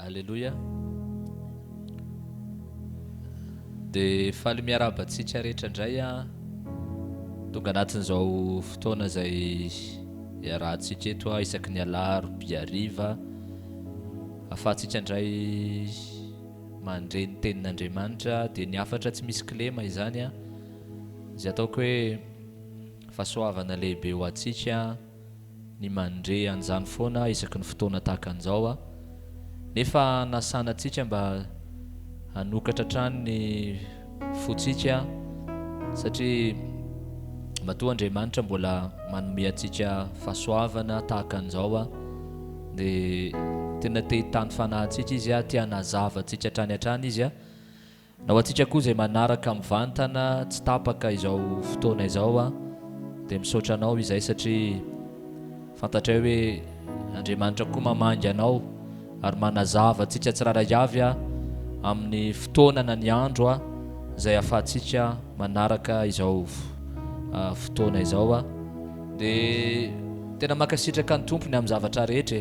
Alleluia. Dia faly miarabantsika rehetra indray tonga anatin'izao fotoana izay iarahantsika eto isaky ny alarobia hariva, ahafahantsika indray mandre ny tenin'Andriamanitra. Dia ny hafatra tsy misy kilema izany izay ataoko hoe fahasoavana lehibe ho antsika ny mandre an'izany foana isaky ny fotoana tahaka an'izao nefa nasana antsika mba hanokatra hatrany ny fotsika satria matoa Andriamanitra mbola manome antsika fahasoavana tahaka an'izao dia tena te hitany fanahintsika izy tia hanazava antsika hatrany hatrany izy nao antsika koa izay manaraka mivantana tsy tapaka izao fotoana izao dia misaotra anao izay satria fantatra hoe Andriamanitra koa mamangy anao ary manazava antsika tsiraray avy amin'ny fotoana na ny andro izay ahafahantsika manaraka izao fotoana izao dia tena makasitraka ny tompony amin'ny zavatra rehetra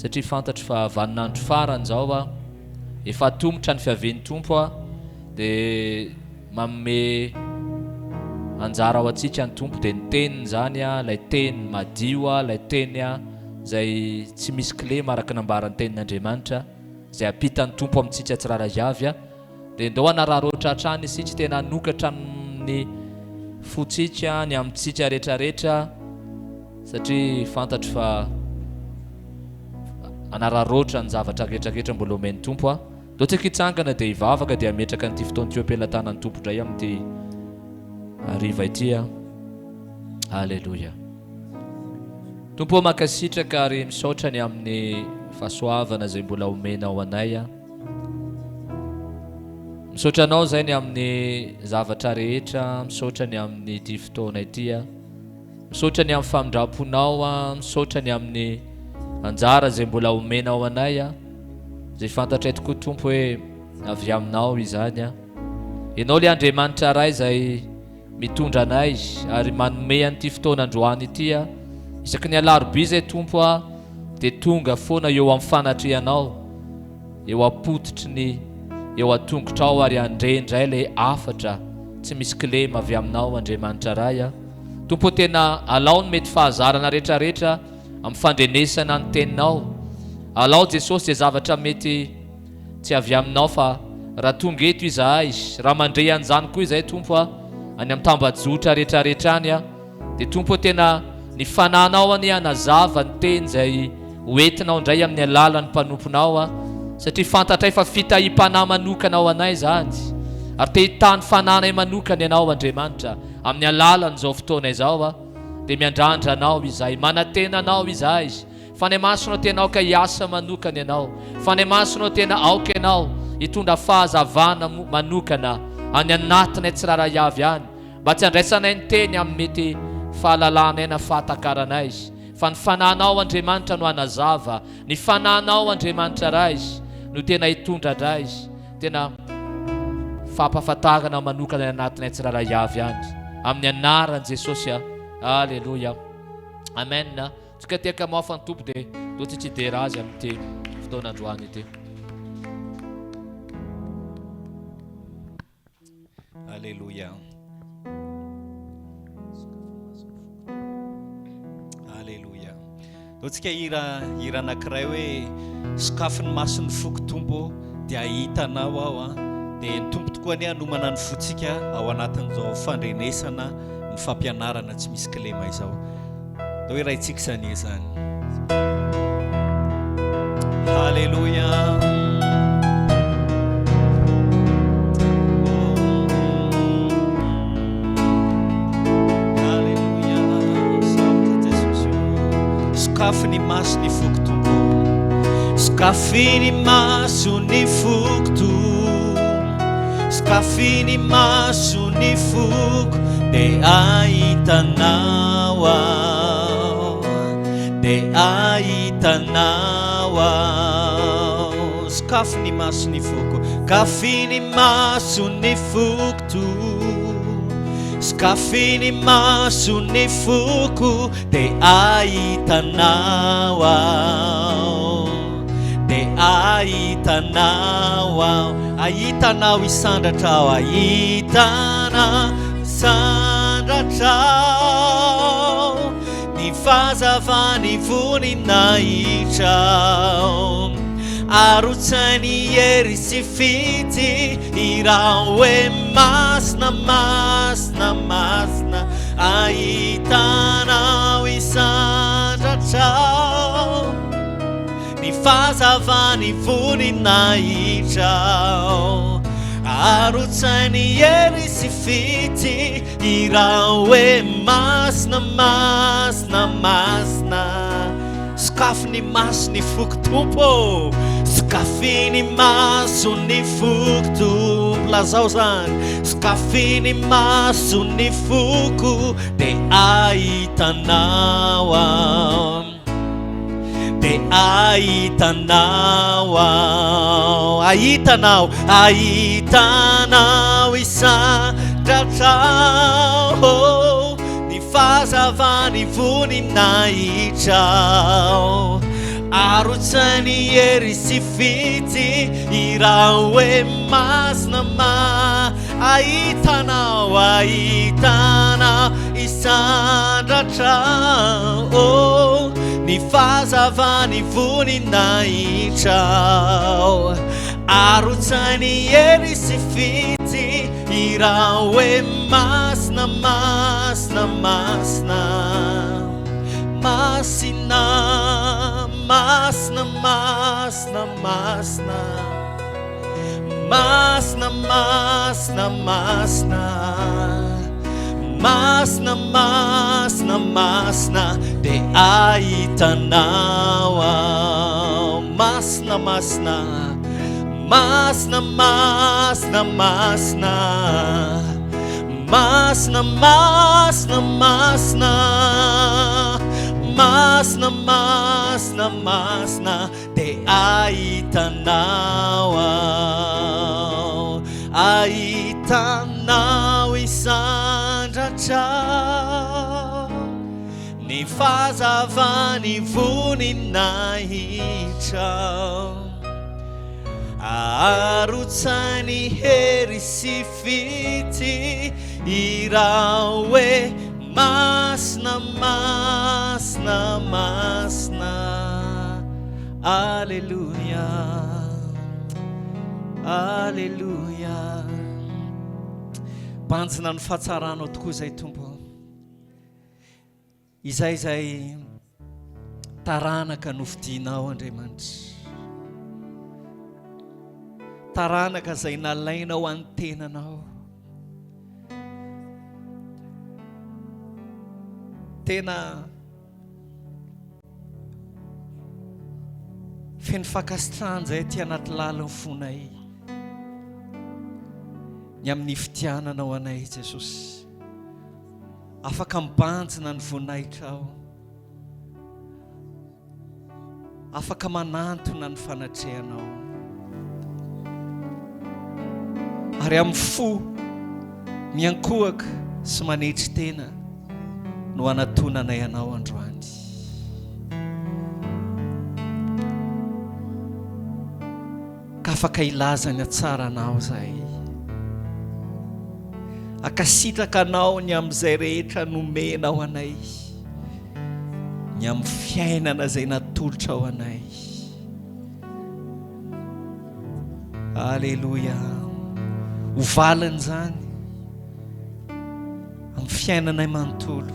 satria fantatro fa vaninandro farany izao efa tombotra ny fiavian'ny tompo dia manome anjara ao antsika ny tompo dia ny teniny zany ilay teny madio ilay teny izay tsy misy kilema araka nambaran'ny tenin'Andriamanitra izay ampitany tompo amintsika tsiraray avy dia ndao hanararoatra hatrany isika tena hanokatra amin'ny fotsika ny amintsika rehetrarehetra satria fantatro fa hanararoatra ny zavatra rehetrarehetra mbola omeny tompo do tsika hitsangana dia hivavaka dia hametraka nyity fotoana ty ampelantanan'ny tompo indray amin'ity hariva ity Alleluia. Tompo makasitraka ary misaotra ny amin'ny fahasoavana izay mbola omena ao anay misaotra anao zay ny amin'ny zavatra rehetra, misaotra ny amin'ny ity fotoana ity misaotra ny amin'ny famindramponao misaotra ny amin'ny anjara izay mbola omena ao anay izay fantatra tokoa tompo hoe avy aminao izany ianao le Andriamanitra ray izay mitondra anay ary manome an'ity fotoana androany ity isaky ny alarobia zay tompo dia tonga foana eo amin'ny fanatrianao eo apototry ny eo atongotra ao ary andrendray ilay afatra tsy misy kilema avy aminao Andriamanitra ray tompo tena alao ny mety fahazarana rehetrarehetra amin'ny fandrenesana ny teninao. Alao Jesosy dia zavatra mety tsy avy aminao fa raha tonga eto izahay raha mandre an'izany koa izay tompo any amin'ny tambajotra rehetrarehetra any dia tompo tena ny fananao any hanazava ny teny izay hoentinao indray amin'ny alalan'ny mpanomponao satria fantatray fa fitahim-panahy manokana ao anay zany ary te hitany fananay manokana ianao Andriamanitra amin'ny alalan'izao fotoana izao dia miandrandra anao izahay, manantena anao izahay, fanay masonao tena aoka hiasa manokana ianao, fanay masonao tena aoka ianao hitondra fahazavana manokana any anatinay tsiraray avy any mba tsy handraisanay ny teny amin'ny mety fahalalànay na fahatakaranay fa ny fananao Andriamanitra no hanazava, ny fananao Andriamanitra ray no tena hitondra ray tena fampahafantarana manokana anatinay tsiraray avy any amin'ny anaran'i Jesosy Alleluia. Amen. Tsika tiaka mahafa ny tompo dia do tsy dera azy amin'ity fotoana androany ity. Alleluia. Alleluia. Do tsika hira anankiray hoe sokafin'ny mason'ny foko tompo dia hitanao ao dia ny tompo tokoa ny hanomana ny fotsika ao anatin'izao fandrenesana ny fampianarana tsy misy kilema izao. Do iraitsika zany zany. Alleluia. Alleluia. Sokafiny maso ny foko tompo, sokafiny maso ny foko tompo, sokafiny maso ny foko dia ahitanao dia ahitanao sokafiny maso ny foko, kafiny maso ny foko, sokafiny maso ny foko dia ahitanao dia ahitanao ao, ahitanao isandratra ao, ahitana isandratra ao, ny fahazavany voninahitra arotsainy hery sy fity iraha hoe masina masina masina ahitanao isandratra ao, ny fahazavany voninahitra arotsainy hery sy fity iraha hoe masina masina masina. Sakafo ny maso ny foko tompo, sakafo ny maso ny foko tompo, lazao zany sakafo ny maso ny foko de ahitanao ao, de ahitanao ao, ahitanao, ahitanao isandratra ao, ny fahazavany voninahitra ao, arotsainy hery sy fity iraha hoe masina ahitanao, ahitanao isandratra ao, ny fahazavany voninahitra ao, arotsainy hery sy fity iraha hoe masina masina masina masina masina masina masina masina masina masina masina masina de ahitanao ao, masina masina masina masina masina masina masina masina masina masina de ahitanao ao, ahitanao isandratra ny fahazavany voninahitra arotsainy hery sy fity iraha hoe masina masina masina. Alleluia, alleluia. Banjina ny fahatsaranao tokoa zay tompo, izay zay taranaka novidinao Andriamanitra, taranaka zay nalainao any tenanao, tena feno fankasitrahana zay ty anaty lalany fonay ny amin'ny fitiananao anay Jesosy, afaka mibanjina ny voninahitra ao, afaka manantona ny fanatrehanao, ary amin'ny fo miankohaka sy manetry tena no anatonanay anao androany. Ka afaka ilaza ny atsaranao zay, akasitraka anao ny amin'izay rehetra nomenao anay, ny amin'ny fiainana zay natolotra ao anay. Alleluia. Hovaliny zany amin'ny fiainanay manontolo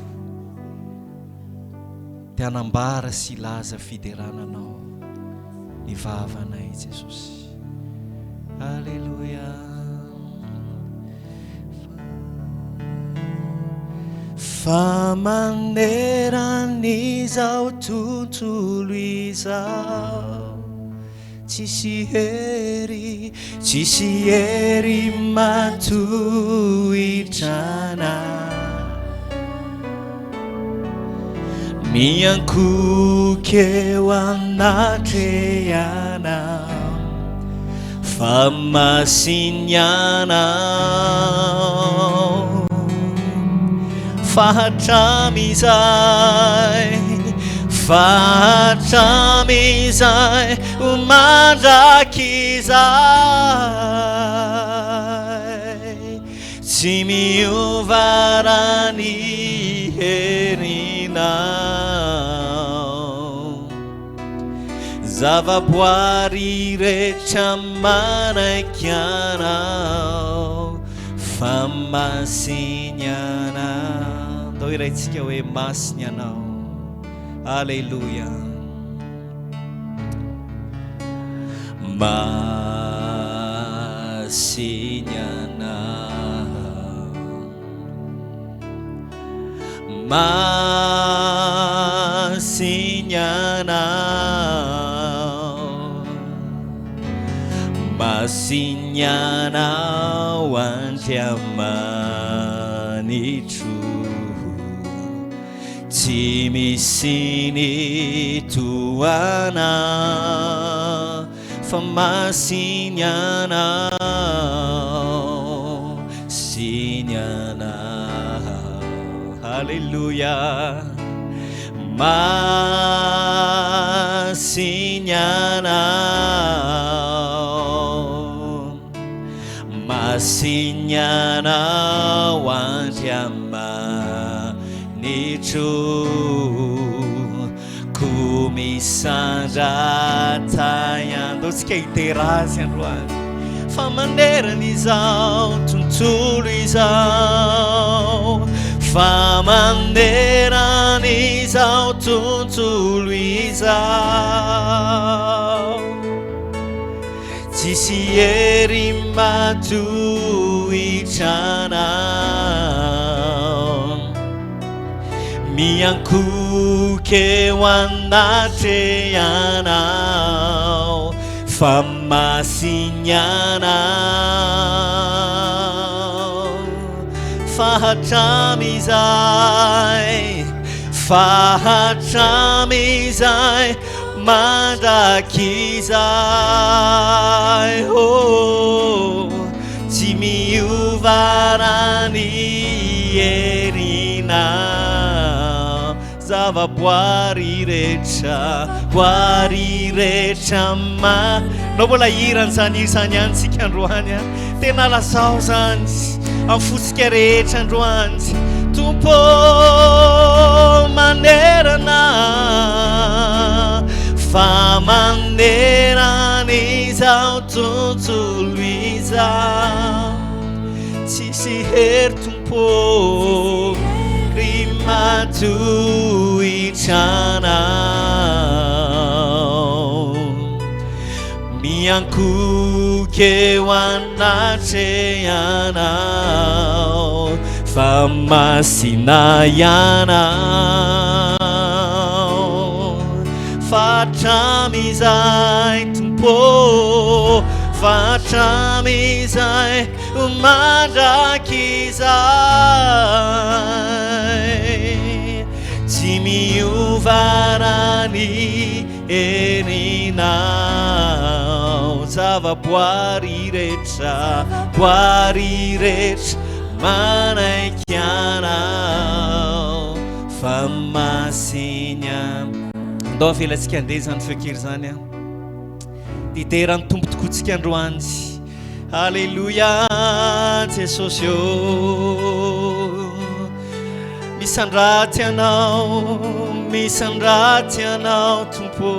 dia hanambara sy ilaza fiderananao ny vavanay Jesosy. Alleluia. Fa maneran'izao tontolo izao, tsisy hery matohitrana, miankokeo anatrehana, fa masiniana fa hatramizay Fahatramizay mandrakizay tsy miova raha ny herinao zavaboary rehetra manaiky anao fa masiny anao ndao iraintsika hoe masiny anao. Alleluia. Masiny anao, masiny anao, masiny anao andriamanitro tsy misy ny toana fa masiny anao, siny anao. Alleluia. Masiny anao, masiny anao andriamanitro kumisandratay andao tsika iterazy androany fa manerana izao tontolo izao fa manerana izao tontolo izao tsisy hery matohitranao miankoke ho anatrehanao fa masiny anao fahatramizay fahatramizay mandrakizay tsy miova raha ny herinao zavaboary rehetra boary rehetra nao mbola hirany zany izany ihany tsika androany a tena lazao zany amin'ny fotsika rehetra androany tompo manerana fa manerana izao tontolo izao tsisy hery tompo ry matohitranao miankoke ho anatrehanao fa masina ianao fahatramizay tompo fahatramizay mandrakizay tsy miova raha ny herinao zavaboary rehetra boary rehetra manaiky anao fa masiny ndao avelantsika andeha zany fekery zany a diterany tompo tokotsika androany. Alleluia. Jesosy o misandraty anao tompo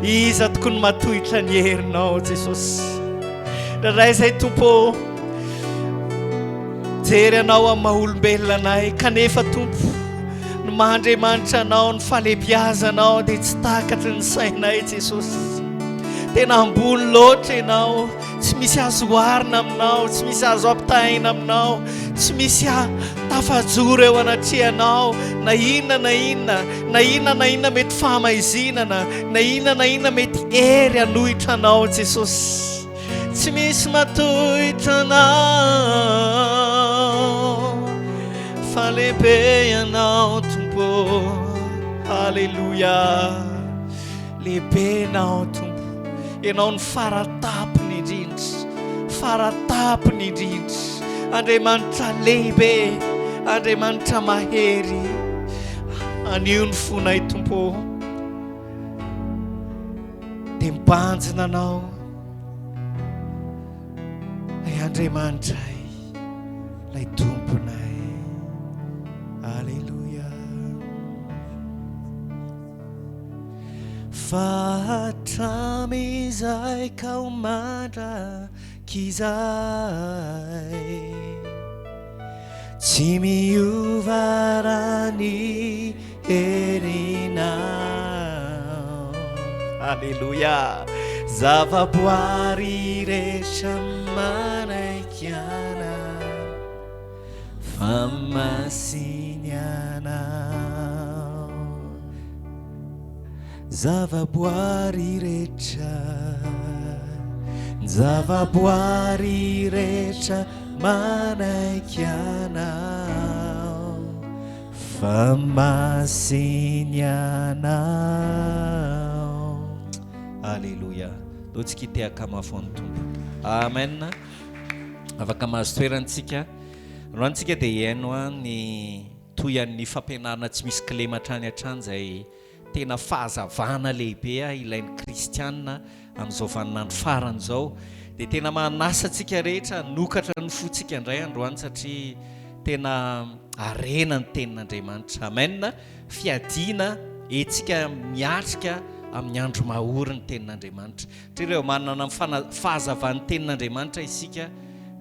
iza tokony matohitra ny herinao Jesosy raray zay tompo jery anao amin'ny maha-olombelona anay kanefa tompo ny mahandriamanitra anao ny fahalebiazanao dia tsy takatry ny sainay Jesosy tena ambony loatra ianao tsy misy azo oarina aminao tsy misy azo ampitahaina aminao tsy misy tafajoro eo anatrehanao na inona mety fahamahizinana na inona mety hery hanohitra anao Jesosy tsy misy matohitra anao fa lehibe ianao tompo. Alleluia. Lehibe ianao tompo ianao ny faratapony indrindra Andriamanitra lehibe Andriamanitra mahery anio ny fonay tompo dia mibanjina anao lay Andriamanitray lay tomponay. Alleluia. Fa hatramizay ka ho mandrakizay, tsy miova raha ny herinao. Alleluia. Zavaboary rehetra manaiky anao, fa masiny anao. Zavaboary rehetra, zavaboary rehetra manaiky anao, fa masiny anao. Alleluia. Totsika iteaka mafon'ny tompo. Amen. Afaka mahazo toerantsika. Roantsika dia hiaino ny toyan'ny fampianarana tsy misy kilema hatrany hatrany zay tena fahazavana lehibe ilain'ny kristianina amin'izao vaninandro farany izao. Dia tena manasa antsika rehetra nokatra ny fotsika indray androany satria tena arena ny tenin'Andriamanitra. Amen. Fiadiana etsika miatrika amin'ny andro mahory ny tenin'Andriamanitra. Ireo manana fahazavan'ny tenin'Andriamanitra isika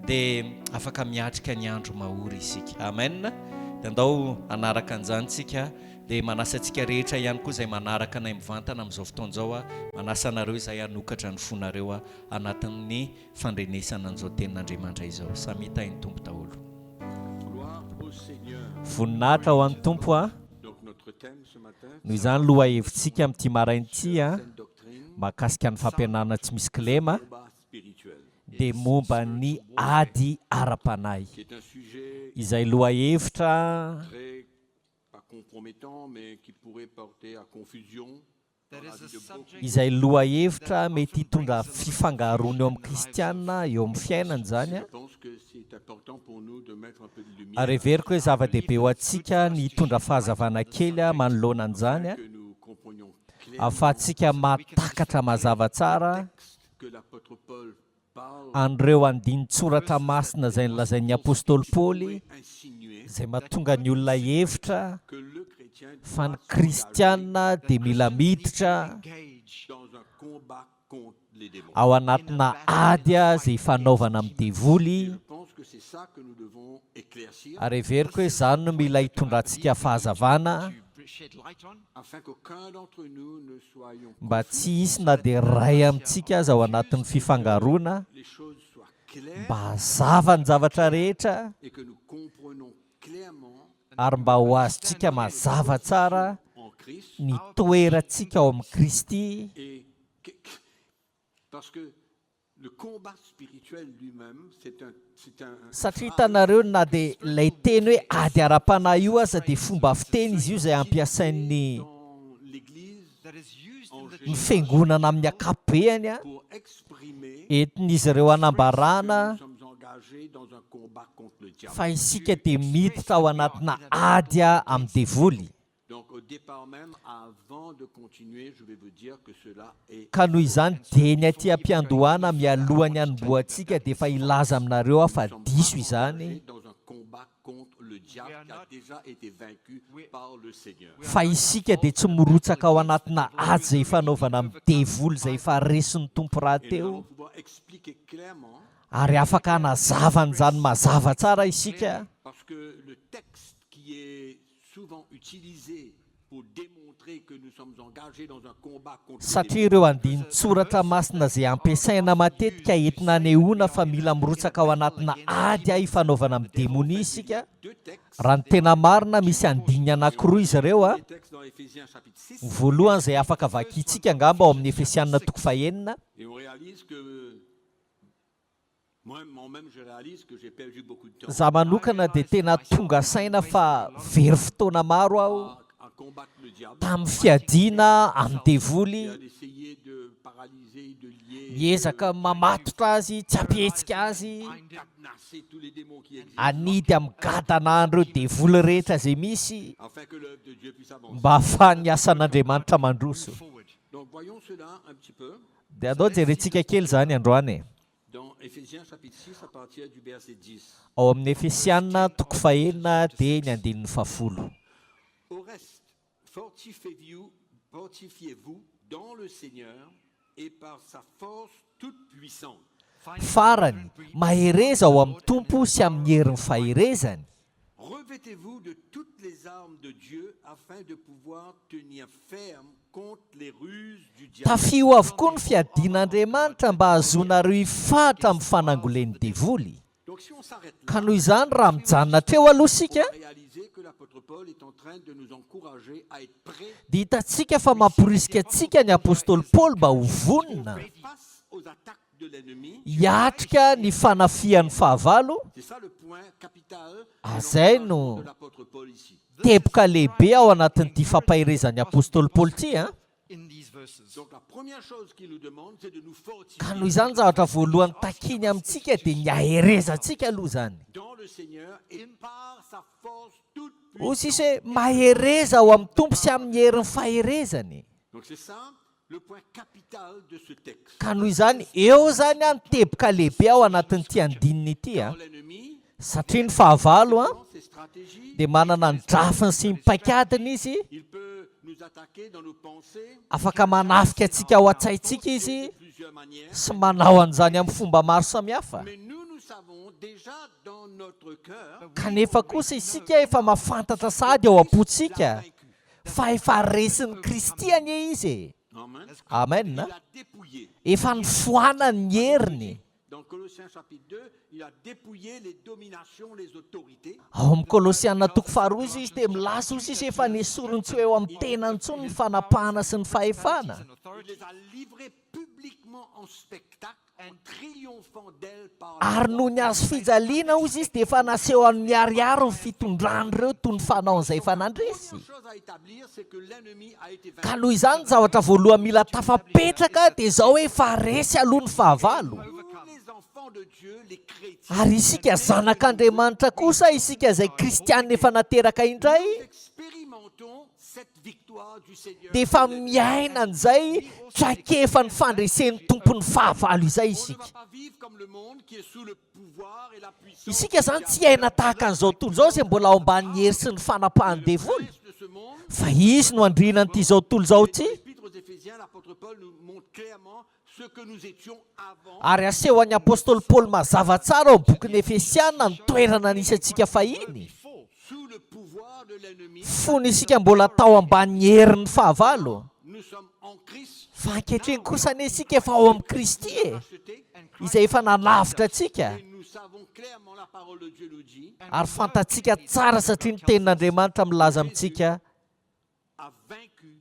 dia afaka miatrika ny andro mahory isika. Amen. Dia andao anaraka an'izany tsika dia manasa antsika rehetra ihany koa izay manaraka anay mivantana amin'izao fotoan'izao manasa anareo izay hanokatra ny fonareo anatin'ny fandrenesana an'izao tenin'Andriamanitra izao. Samita ny tompo daholo. Voninahitra ho an'ny tompo noho izany loha hevitsika amin'ity marain'ity mahakasika ny fampianarana tsy misy kilema dia momba ny ady ara-panahy. Izay loha hevitra izay loha hevitra mety hitondra fifangaroana eo amin'ny kristianina eo amin'ny fiainana izany ary everiko hoe zava-dehibe ho antsika ny hitondra fahazavana kely manoloana an'izany ahafahantsika mahatakatra mazava tsara an'ireo andinin-tsoratra masina izay nolazain'ny apôstôly Paoly izay mahatonga ny olona hevitra fa ny kristianina dia mila miditra ao anatina ady izay fanaovana amin'ny devoly ary everiko hoe izany no mila hitondrantsika fahazavana mba tsy hisy na dia ray amintsika aza ao anatin'ny fifangaroana mba hazava ny zavatra rehetra ary mba ho azontsika mazava tsara ny toerantsika ao amin'ny Kristy satria hitanareo na dia ilay teny hoe ady ara-panahy io aza dia fomba fiteny izy io izay ampiasain'ny ny fiangonana amin'ny ankapobeny entin'izy ireo hanambarana fa isika dia miditra ao anatina ady amin'ny devoly. Ka noho izany dia ny aty am-piandohana mialohany hanomboantsika dia efa ilaza aminareo fa diso izany fa isika dia tsy mirotsaka ao anatina ady izay fanaovana amin'ny devoly izay efa resin'ny tompo raha teo ary afaka hanazava an'izany mazava tsara isika satria ireo andinin-tsoratra masina izay ampiasaina matetika entina anehoana fa mila mirotsaka ao anatina ady hifanaovana amin'ny demonia isika raha ny tena marina misy andininy anankiroa izy ireo voalohany izay afaka vakiantsika angamba ao amin'ny Efesianina 4:9 za manokana dia tena tonga saina fa very fotoana maro aho tamin'ny fiadiana amin'ny devoly miezaka mamatotra azy tsy ampihetsika azy anidy amin'ny gadanandro devoly rehetra izay misy mba ahafahany asan'Andriamanitra mandroso Donc voyons cela un petit peu Dia andao jerentsika kely zany androany. dans Éphésiens chapitre 6 à partir du verset 10. Ao amin'ny Efesianina toko fahenina dia ny andinin'ny fahafolo. Au reste, fortifiez-vous dans le Seigneur et par sa force toute puissante. Farany, mahereza ao amin'ny tompo sy amin'ny herin'ny faherezany. Revêtez-vous de toutes les armes de Dieu afin de pouvoir tenir ferme contre les ruses du diable. Tafio avokoa ny fiadin'Andriamanitra mba ahazonareo hifatra amin'ny fanangolen'ny devoly. Donc si on s'arrête là, Ka noho izany raha mijanona teo aloha sika, réalisez que l'apôtre Paul est en train de nous encourager à être prêts dia hitantsika fa mamporisika antsika ny apôstôly Paoly mba ho vonona, face aux attaques de l'ennemi. hiatrika ny fanafian'ny fahavalo. C'est ça le point capital Zay de no l'apôtre Paul ici. teboka lehibe ao anatin'ity fampahirezan'ny apôstôly Paoly ity. Donc la première chose qu'il nous demande, c'est de nous fortifier Ka noho izany zavatra voalohany takiny amintsika dia ny aherezantsika aloha zany. dans le Seigneur et par sa force toute Hozy puissante. izy hoe mahereza ao amin'ny tompo sy amin'ny herin'ny faherezany. Donc c'est ça le point capital de ce texte. Ka noho izany eo zany ny teboka lehibe ao anatin'ity andininy ity. Car l'ennemi, Satria ny fahavalo dans ses stratégies, dia manana ny drafiny sy ny paikadiny izy, il peut nous attaquer dans nos pensées afaka manafika antsika ao an-tsaintsika izy de plusieurs manières. sy manao an'izany amin'ny fomba maro samihafa. Mais nous savons déjà dans notre cœur Kanefa kosa isika efa mahafantatra sady ao am-potsika fa efa resin'ny Kristiany izy. Amen. Amen. Il a dépouillé. Efa nifoana ny heriny. Dans Colossiens chapitre 2, il a dépouillé les dominations, les autorités. Ao amin'ny Kolosiana toko faharoa izy dia milaza ozy izy efa nesorony tsy eo amin'ny tenany intsony ny fanapahana sy ny fahefana. Il les a livrés publiquement en spectacle, en triomphant d'elles par Ary noho ny azo fijaliana ozy izy dia efa naseho amin'ny miariary ny fitondrany toy ny fanaon'izay efa nandresy. La chose à établir, c'est que l'ennemi a été Ka vaincu. noho izany zavatra voalohany mila tafapetraka dia izao hoe efa resy aloha ny fahavalo. Nous, les enfants de Dieu, les chrétiens, Ary isika zanak'Andriamanitra kosa isika izay kristianina efa nateraka indray nous expérimentons cette victoire du Seigneur. dia efa miaina an'izay trakefa ny fandresen'ny tompon'ny fahavalo izay On ne isika. va pas vivre comme le monde qui est sous le pouvoir et la puissance Isika zany tsy haina tahaka an'izao tontolo izao izay mbola ao ambanin'ny hery sy ny fanapahan'ny devoly, de ce monde. fa izy no andriana an'ity izao tontolo izao ity. L'Épître aux Éphésiens, l'apôtre Paul nous montre clairement ce que nous étions avant. Ary aseho an'ny apôstôly Paoly mazava tsara ao amin'ny bokin'ny Efesiana ny toerana nisy antsika fahiny. Sous le pouvoir de l'ennemi, Fony isika mbola tao ambanin'ny herin'ny fahavalo. nous sommes en Christ, Fa ankehitriny kosa anie isika efa ao amin'ny Kristy rachetés, izay efa nalavitra antsika. et nous savons clairement la parole de Dieu nous dit, Ary fantatsika tsara satria ny tenin'Andriamanitra milaza amintsika a vaincu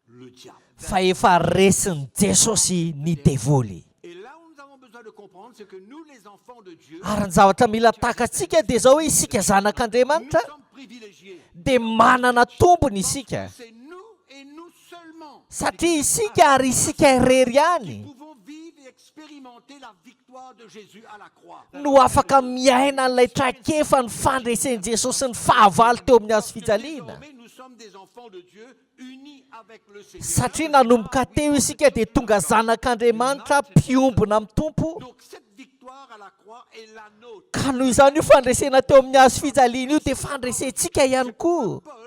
le diable. fa efa resin'ny Jesosy ny devoly. Et là où nous avons besoin de comprendre, c'est que nous, les enfants de Dieu, Ary ny zavatra mila takatsika dia izao hoe isika nous zanak'Andriamanitra sommes privilégiés. dia manana tombony isika. C'est nous et nous seulement Satria isika ary isika irery ihany qui pouvons vivre et expérimenter la victoire de Jésus à la croix. no afaka miaina n'ilay trakefa ny fandresen'i Jesosy sy ny fahavalo teo amin'ny hazo fijaliana. Désormais, nous sommes des enfants de Dieu unis avec le Seigneur. Satria nanomboka teo isika dia tonga zanak'Andriamanitra mpiombona amin'ny tompo. Donc cette victoire à la croix est la nôtre. Ka noho izany io fandresena teo amin'ny hazo fijaliana io dia fandresentsika ihany koa. Paul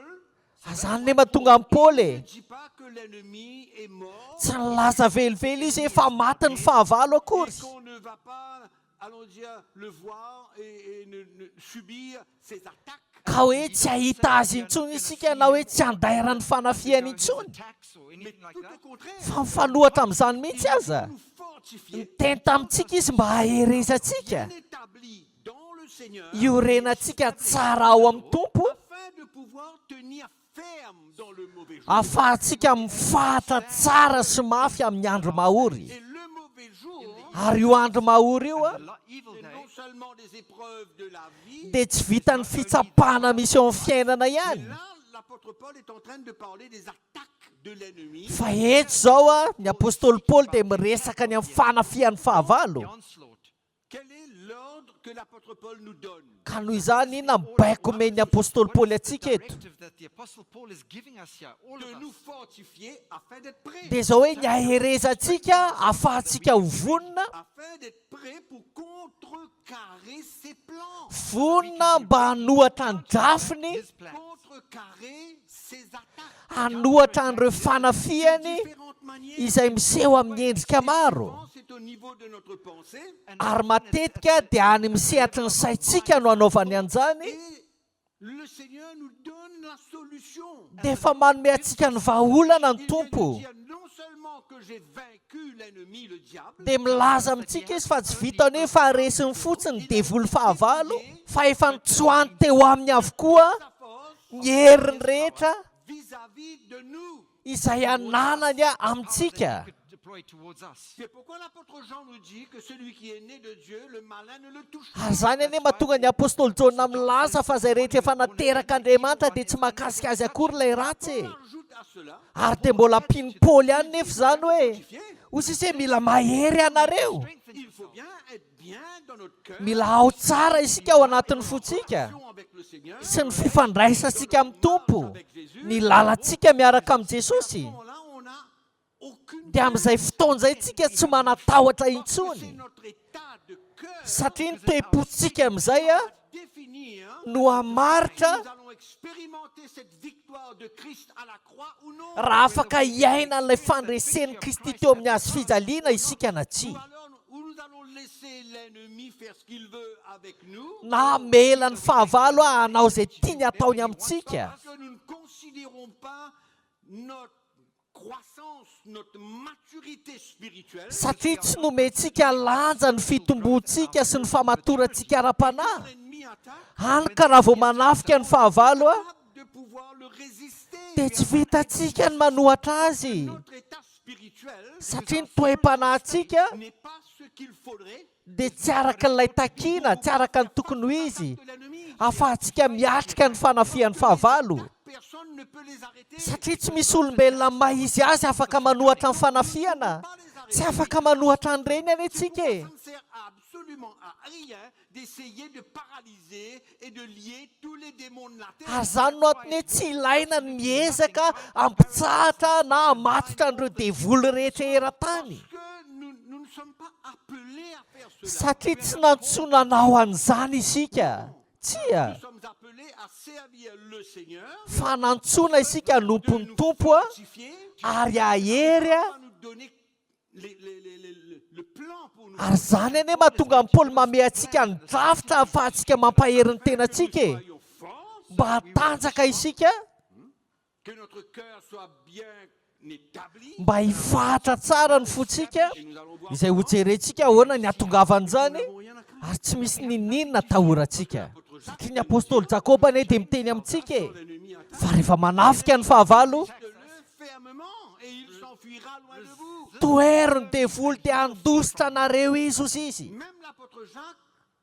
Izany le mahatonga amin'ny Paoly ne dit pas que l'ennemi est mort tsy nilaza velively izy efa maty ny fahavalo et akory, qu'on ne va pas, allons dire, le voir et ne subir ses attaques. ka hoe tsy ahita azy intsony isika na hoe tsy andairany fanafiany intsony, Mais tout au contraire, fa mifanohatra amin'izany mihitsy aza. nous fortifier, Tenta amintsika izy mba haherezantsika, bien établis dans le Seigneur, iorenantsika tsara ao amin'ny tompo, afin de pouvoir tenir ferme dans le mauvais jour. ahafahantsika mifahatra tsara sy mafy amin'ny andro mahory. Et le mauvais jour, Ary io andro mahory io a c'est non seulement des épreuves de la vie, dia tsy vitany fitsapana misy eo amin'ny fiainana ihany, là, l'apôtre Paul est en train de parler des attaques de l'ennemi. fa eto zao a ny apôstôly Paoly dia miresaka ny amin'ny fanafian'ny fahavalo. Quel est l'ordre ordre que l'apôtre Paul nous donne. Ka noho izany inona mibaiko omen'ny apôstôly Paoly antsika eto De nous fortifier afin d'être prêts. dia zao hoe ny aherezantsika ahafahantsika ho vonina Afin d'être prêts pour contrecarrer ses plans. vonina mba hanohatra ny drafiny Contrecarrer ses attaques. hanohatra an'ireo fanafiany Différentes manières. izay miseho amin'ny endrika maro Souvent, c'est au niveau de notre pensée. ary matetika dia any misehatry ny saintsika no hanaovany an'izany Et le Seigneur nous donne la solution. dia efa manome antsika ny vahaolana ny Il vient tompo de dire non seulement que j'ai vaincu l'ennemi, le diable, dia milaza amintsika izy fa tsy vitany hoe faharesiny fotsiny devoly fahavalo fa efa nitsoany teo aminy avokoa sa force ny heriny rehetra vis-à-vis de nous. izay ananany amintsika. C'est pourquoi l'apôtre Jean nous dit que celui qui est né de Dieu, le malin ne le touche Ary zany anie mahatonga ny apôstôly Jaona milaza fa izay rehetra efa nateraka Andriamanitra dia tsy mahakasika azy akory ilay ratsy. On ajoute à cela Ary dia mbola ampiny Paoly ihany nefa izany hoe hoy sise mila mahery ianareo, il faut bien être bien dans notre cœur. mila ao tsara isika ao anatin'ny fontsika Avec le Seigneur, sy ny fifandraisantsika amin'ny tompo, ny lalantsika miaraka amin'ny Jesosy. à ce moment-là, on n'a aucune Dia amin'izay fotoana izay tsika tsy manatahotra c'est intsony notre état de cœur satria ny toe-pontsika amin'izay à définir. no hamaritra Nous allons expérimenter cette victoire de Christ à la croix ou non. raha afaka hiaina n'ilay fandresen'ny Kristy teo amin'ny hazo fijaliana isika na tsia, Ou nous allons laisser l'ennemi faire ce qu'il veut avec nous. na mela ny fahavalo hanao izay tiany ataony amintsika. Parce que nous ne considérons pas notre croissance, notre maturité spirituelle. Satria tsy nomentsika lanja ny fitombontsika sy ny famatorantsika ara-panahy. L'ennemi attaque. Hany ka raha vao manafika ny fahavalo De pouvoir le résister. dia tsy vitantsika ny manohatra azy, Notre état spirituel satria ny toe-panahintsika n'est pas ce qu'il faudrait. dia tsy araka n'ilay takiana, tsy araka ny tokony ho izy, De l'ennemi. ahafahantsika miatrika ny fanafihan'ny fahavalo. Personne ne peut les arrêter. Satria tsy misy olombelona maha izy azy afaka manohatra ny fanafiana, tsy afaka manohatra an'ireny anie tsika e. Ça ne sert absolument à rien d'essayer de paralyser et de lier tous les démons de la terre. Ary zany no antony hoe tsy ilaina ny miezaka ampitsahatra na hamatotra an'ireo devoly rehetra eran-tany, Que nous ne sommes pas appelés à faire cela. satria tsy nantsoina nanao an'izany isika, tsia, Nous sommes appelés à servir le Seigneur. fa nantsoina isika nompon'ny tompo a, Fortifier. ary ahery a. Va nous donner le plan pour nous. Ary zany anie mahatonga amin'ny Paoly mame antsika ny drafitra ahafahantsika mampahery ny tenantsika e, Soyons forts. mba hatanjaka isika, Que notre cœur soit bien établi. mba hifahatra tsara ny fontsika, Et nous allons voir. izay ho jerentsika ahoana ny atongavan'izany, Nous n'avons rien à craindre. ary tsy misy ninninona tahorantsika. Satria ny apôstôly Jakoba anie dia miteny amintsika e, L'ennemi attaque. fa rehefa manafika ny fahavalo, Le fermement et il s'enfuira loin de vous. toeriny devoly dia handositra anareo izy ozy izy. Même l'apôtre Jacques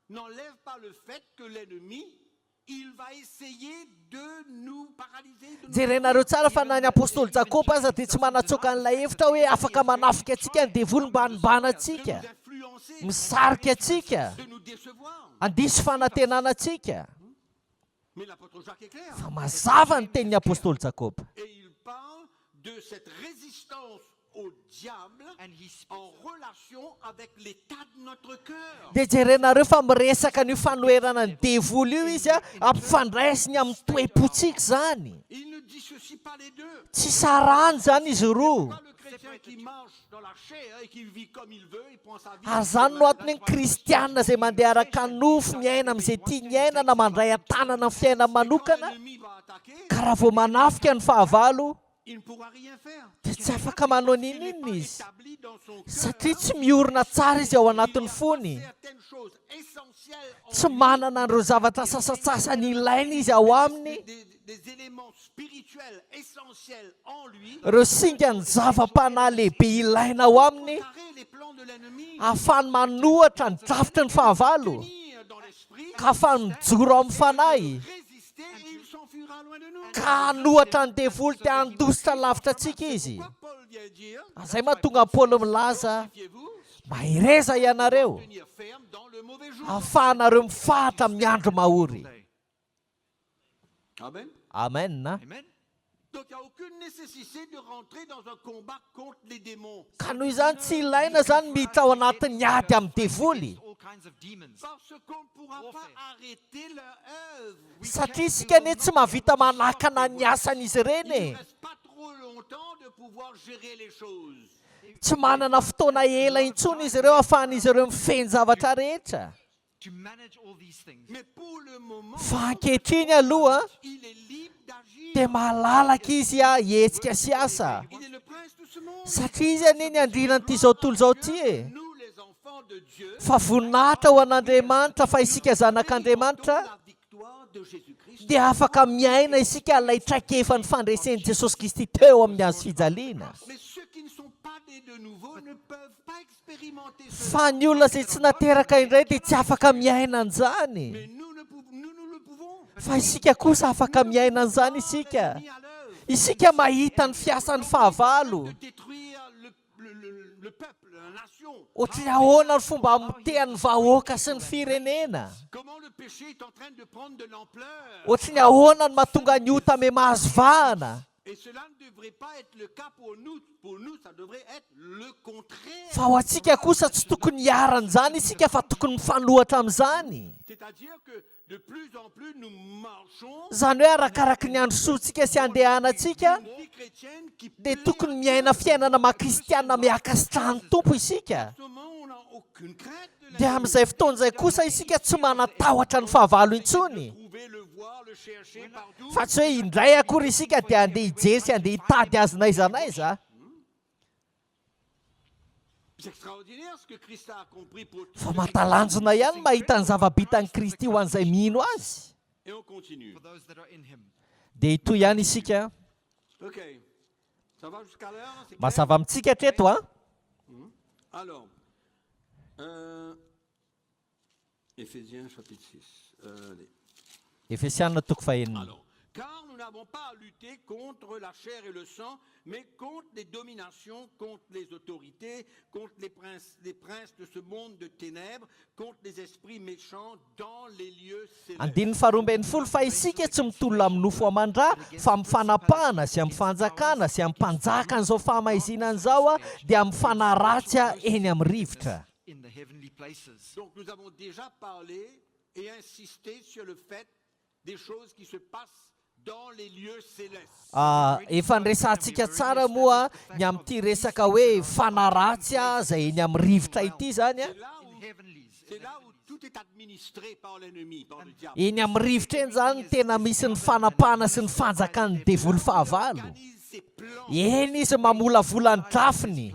n'enlève pas le fait que l'ennemi, il va essayer de nous paralyser. De nous... Jerenareo tsara fa na ny apôstôly Jakoba aza dia tsy manatsoaka an'ilay hevitra hoe afaka manafika antsika ny devoly mba hanibana antsika, de nous influencer, misarika antsika, de nous décevoir. handisy fanantenana antsika. Mais l'apôtre Jacques est clair. Fa mazava ny tenin'ny apôstôly Jakoba. Et il parle de cette résistance au diable en relation avec l'état de notre cœur. Dia jerenareo fa miresaka ny fanoherana ny devoly io izy a, ampifandraisiny amin'ny toe-potsika zany. Il ne dissocie pas les deux. Tsy sarany zany izy roa. Pas le chrétien qui marche dans la chair et qui vit comme il veut, il prend sa vie. Ary zany no antony ny kristianina izay mandeha araka nofo miaina amin'izay tiany aina na mandray an-tanana amin'ny fiainana manokana, L'ennemi va attaquer, ka raha vao manafika ny fahavalo il ne pourra rien faire. dia tsy afaka manao Il n'est ninninona pas izy, établi dans son cœur. satria tsy miorina tsara izy ao anatin'ny fony, Certaines choses essentielles en tsy manana an'ireo zavatra sasatsasany ilaina izy ao aminy, des éléments spirituels essentiels en lui. ireo singa ny zava-panahy lehibe ilaina ao aminy, Carrer les plans de l'ennemi. ahafahany manohatra ny drafitra ny fahavalo, Tenir dans l'esprit. ka ahafahany mijoro ao amin'ny fanahy, Résister et il s'enfuira loin de nous. ka hanohatra ny devoly dia handositra lavitra antsika izy. Pourquoi Paul vient dire, Izay mahatonga Paoly milaza, fiez-vous, mahireza ianareo, tenir ferme dans le de mauvais jours. ahafahanareo mifahatra amin'ny andro mahory. Amen. Amen. Amen. Donc il n'y a aucune nécessité de rentrer dans un combat contre les démons. Ka noho izany tsy ilaina zany mita ao anatin'ny ady amin'ny devoly, All kinds of demons. Parce qu'on ne pourra pas arrêter leur œuvre. We satria can't isika anie tsy mahavita manakana ny asan'izy ireny Il e. ne reste pas trop longtemps de pouvoir gérer les choses. Tsy manana fotoana ela intsony izy ireo ahafahan'izy ireo mifeny zavatra rehetra. To manage all these things. Mais pour le moment, Fa ankehitriny aloha il est libre d'agir. dia mahalalaka izy hetsika sy asa, Il est le prince de ce monde. satria izy anie andrinan'ity zao tontolo zao ty e. Nous, les enfants de Dieu, Fa voninahitra ho an'Andriamanitra fa isika zanak'Andriamanitra la victoire de Jésus-Christ. dia afaka miaina isika ilay traikefa ny fandresen'i Jesosy Kristy teo amin'ny azo fijaliana. Mais ceux qui ne sont pas nés de nouveau ne peuvent pas expérimenter cela. Fa ny olona izay tsy nateraka indray dia tsy afaka miaina an'izany. Mais nous le pouvons. Fa isika kosa afaka miaina an'izany isika. Mis à l'œuvre Isika mahita ny fiasan'ny fahavalo. de détruire le peuple, la nation. Ohatry ny ahoana ny fomba mitehan'ny vahoaka sy ny firenena. Comment le péché est en train de prendre de l'ampleur. Ohatry ny ahoana ny mahatonga ny ota ame mahazo vahana. Et cela ne devrait pas être le cas pour nous. Pour nous, ça devrait être le contraire. Fa ho antsika kosa tsy tokony hiaran'izany isika fa tokony mifanohatra amin'izany. C'est-à-dire que de plus en plus nous marchons Zany hoe arakaraky ny andro soantsika sy andehanantsika une vie chrétienne qui dia plaît tokony miaina fiainana maha-kristianina miakasitrahany tompo isika. à ce moment, on n'a aucune crainte de la Dia amin'izay fotoana izay kosa isika tsy manatahotra ny fahavalo intsony. trouver, le voir, le chercher partout. Fa tsy hoe indray akory isika dia andeha hijery sy andeha hitady azy n'aiza n'aiza. C'est extraordinaire ce que Christ a accompli pour tous. Fa mahatalanjona ihany mahita ny zava-bitan'i Kristy ho an'izay mino azy. Et on continue. For those that are in him. Dia itoy ihany isika. Ok. Ça va jusqu'à l'heure, c'est clair? Mazava amintsika hatreto a. Alors, Éphésiens chapitre 6. Allez. Efesianina toko fahenina. Alors, car nous n'avons pas à lutter contre la chair et le sang, mais contre les dominations, contre les autorités, contre les princes de ce monde de ténèbres, contre les esprits méchants dans les lieux célestes. Andininy faharoambin'ny folo fa isika tsy mitolona amin'ny nofo amandra fa amin'ny fanapahana sy amin'ny fanjakana sy amin'ny mpanjaka an'izao fahamaizina an'izao a dia amin'ny fanaratsy eny amin'ny rivotra. In the heavenly places. Donc nous avons déjà parlé et insisté sur le fait des choses qui se passent dans les lieux célestes. Efa niresantsika tsara moa ny amin'ity resaka hoe fanaratsy izay eny amin'ny rivotra ity zany a. C'est là où tout est administré par l'ennemi, par le diable. Eny amin'ny rivotra eny zany no tena misy ny fanapahana sy ny fanjakan'ny devoly fahavalo. Organise ses plans Eny izy mamolavola ny drafiny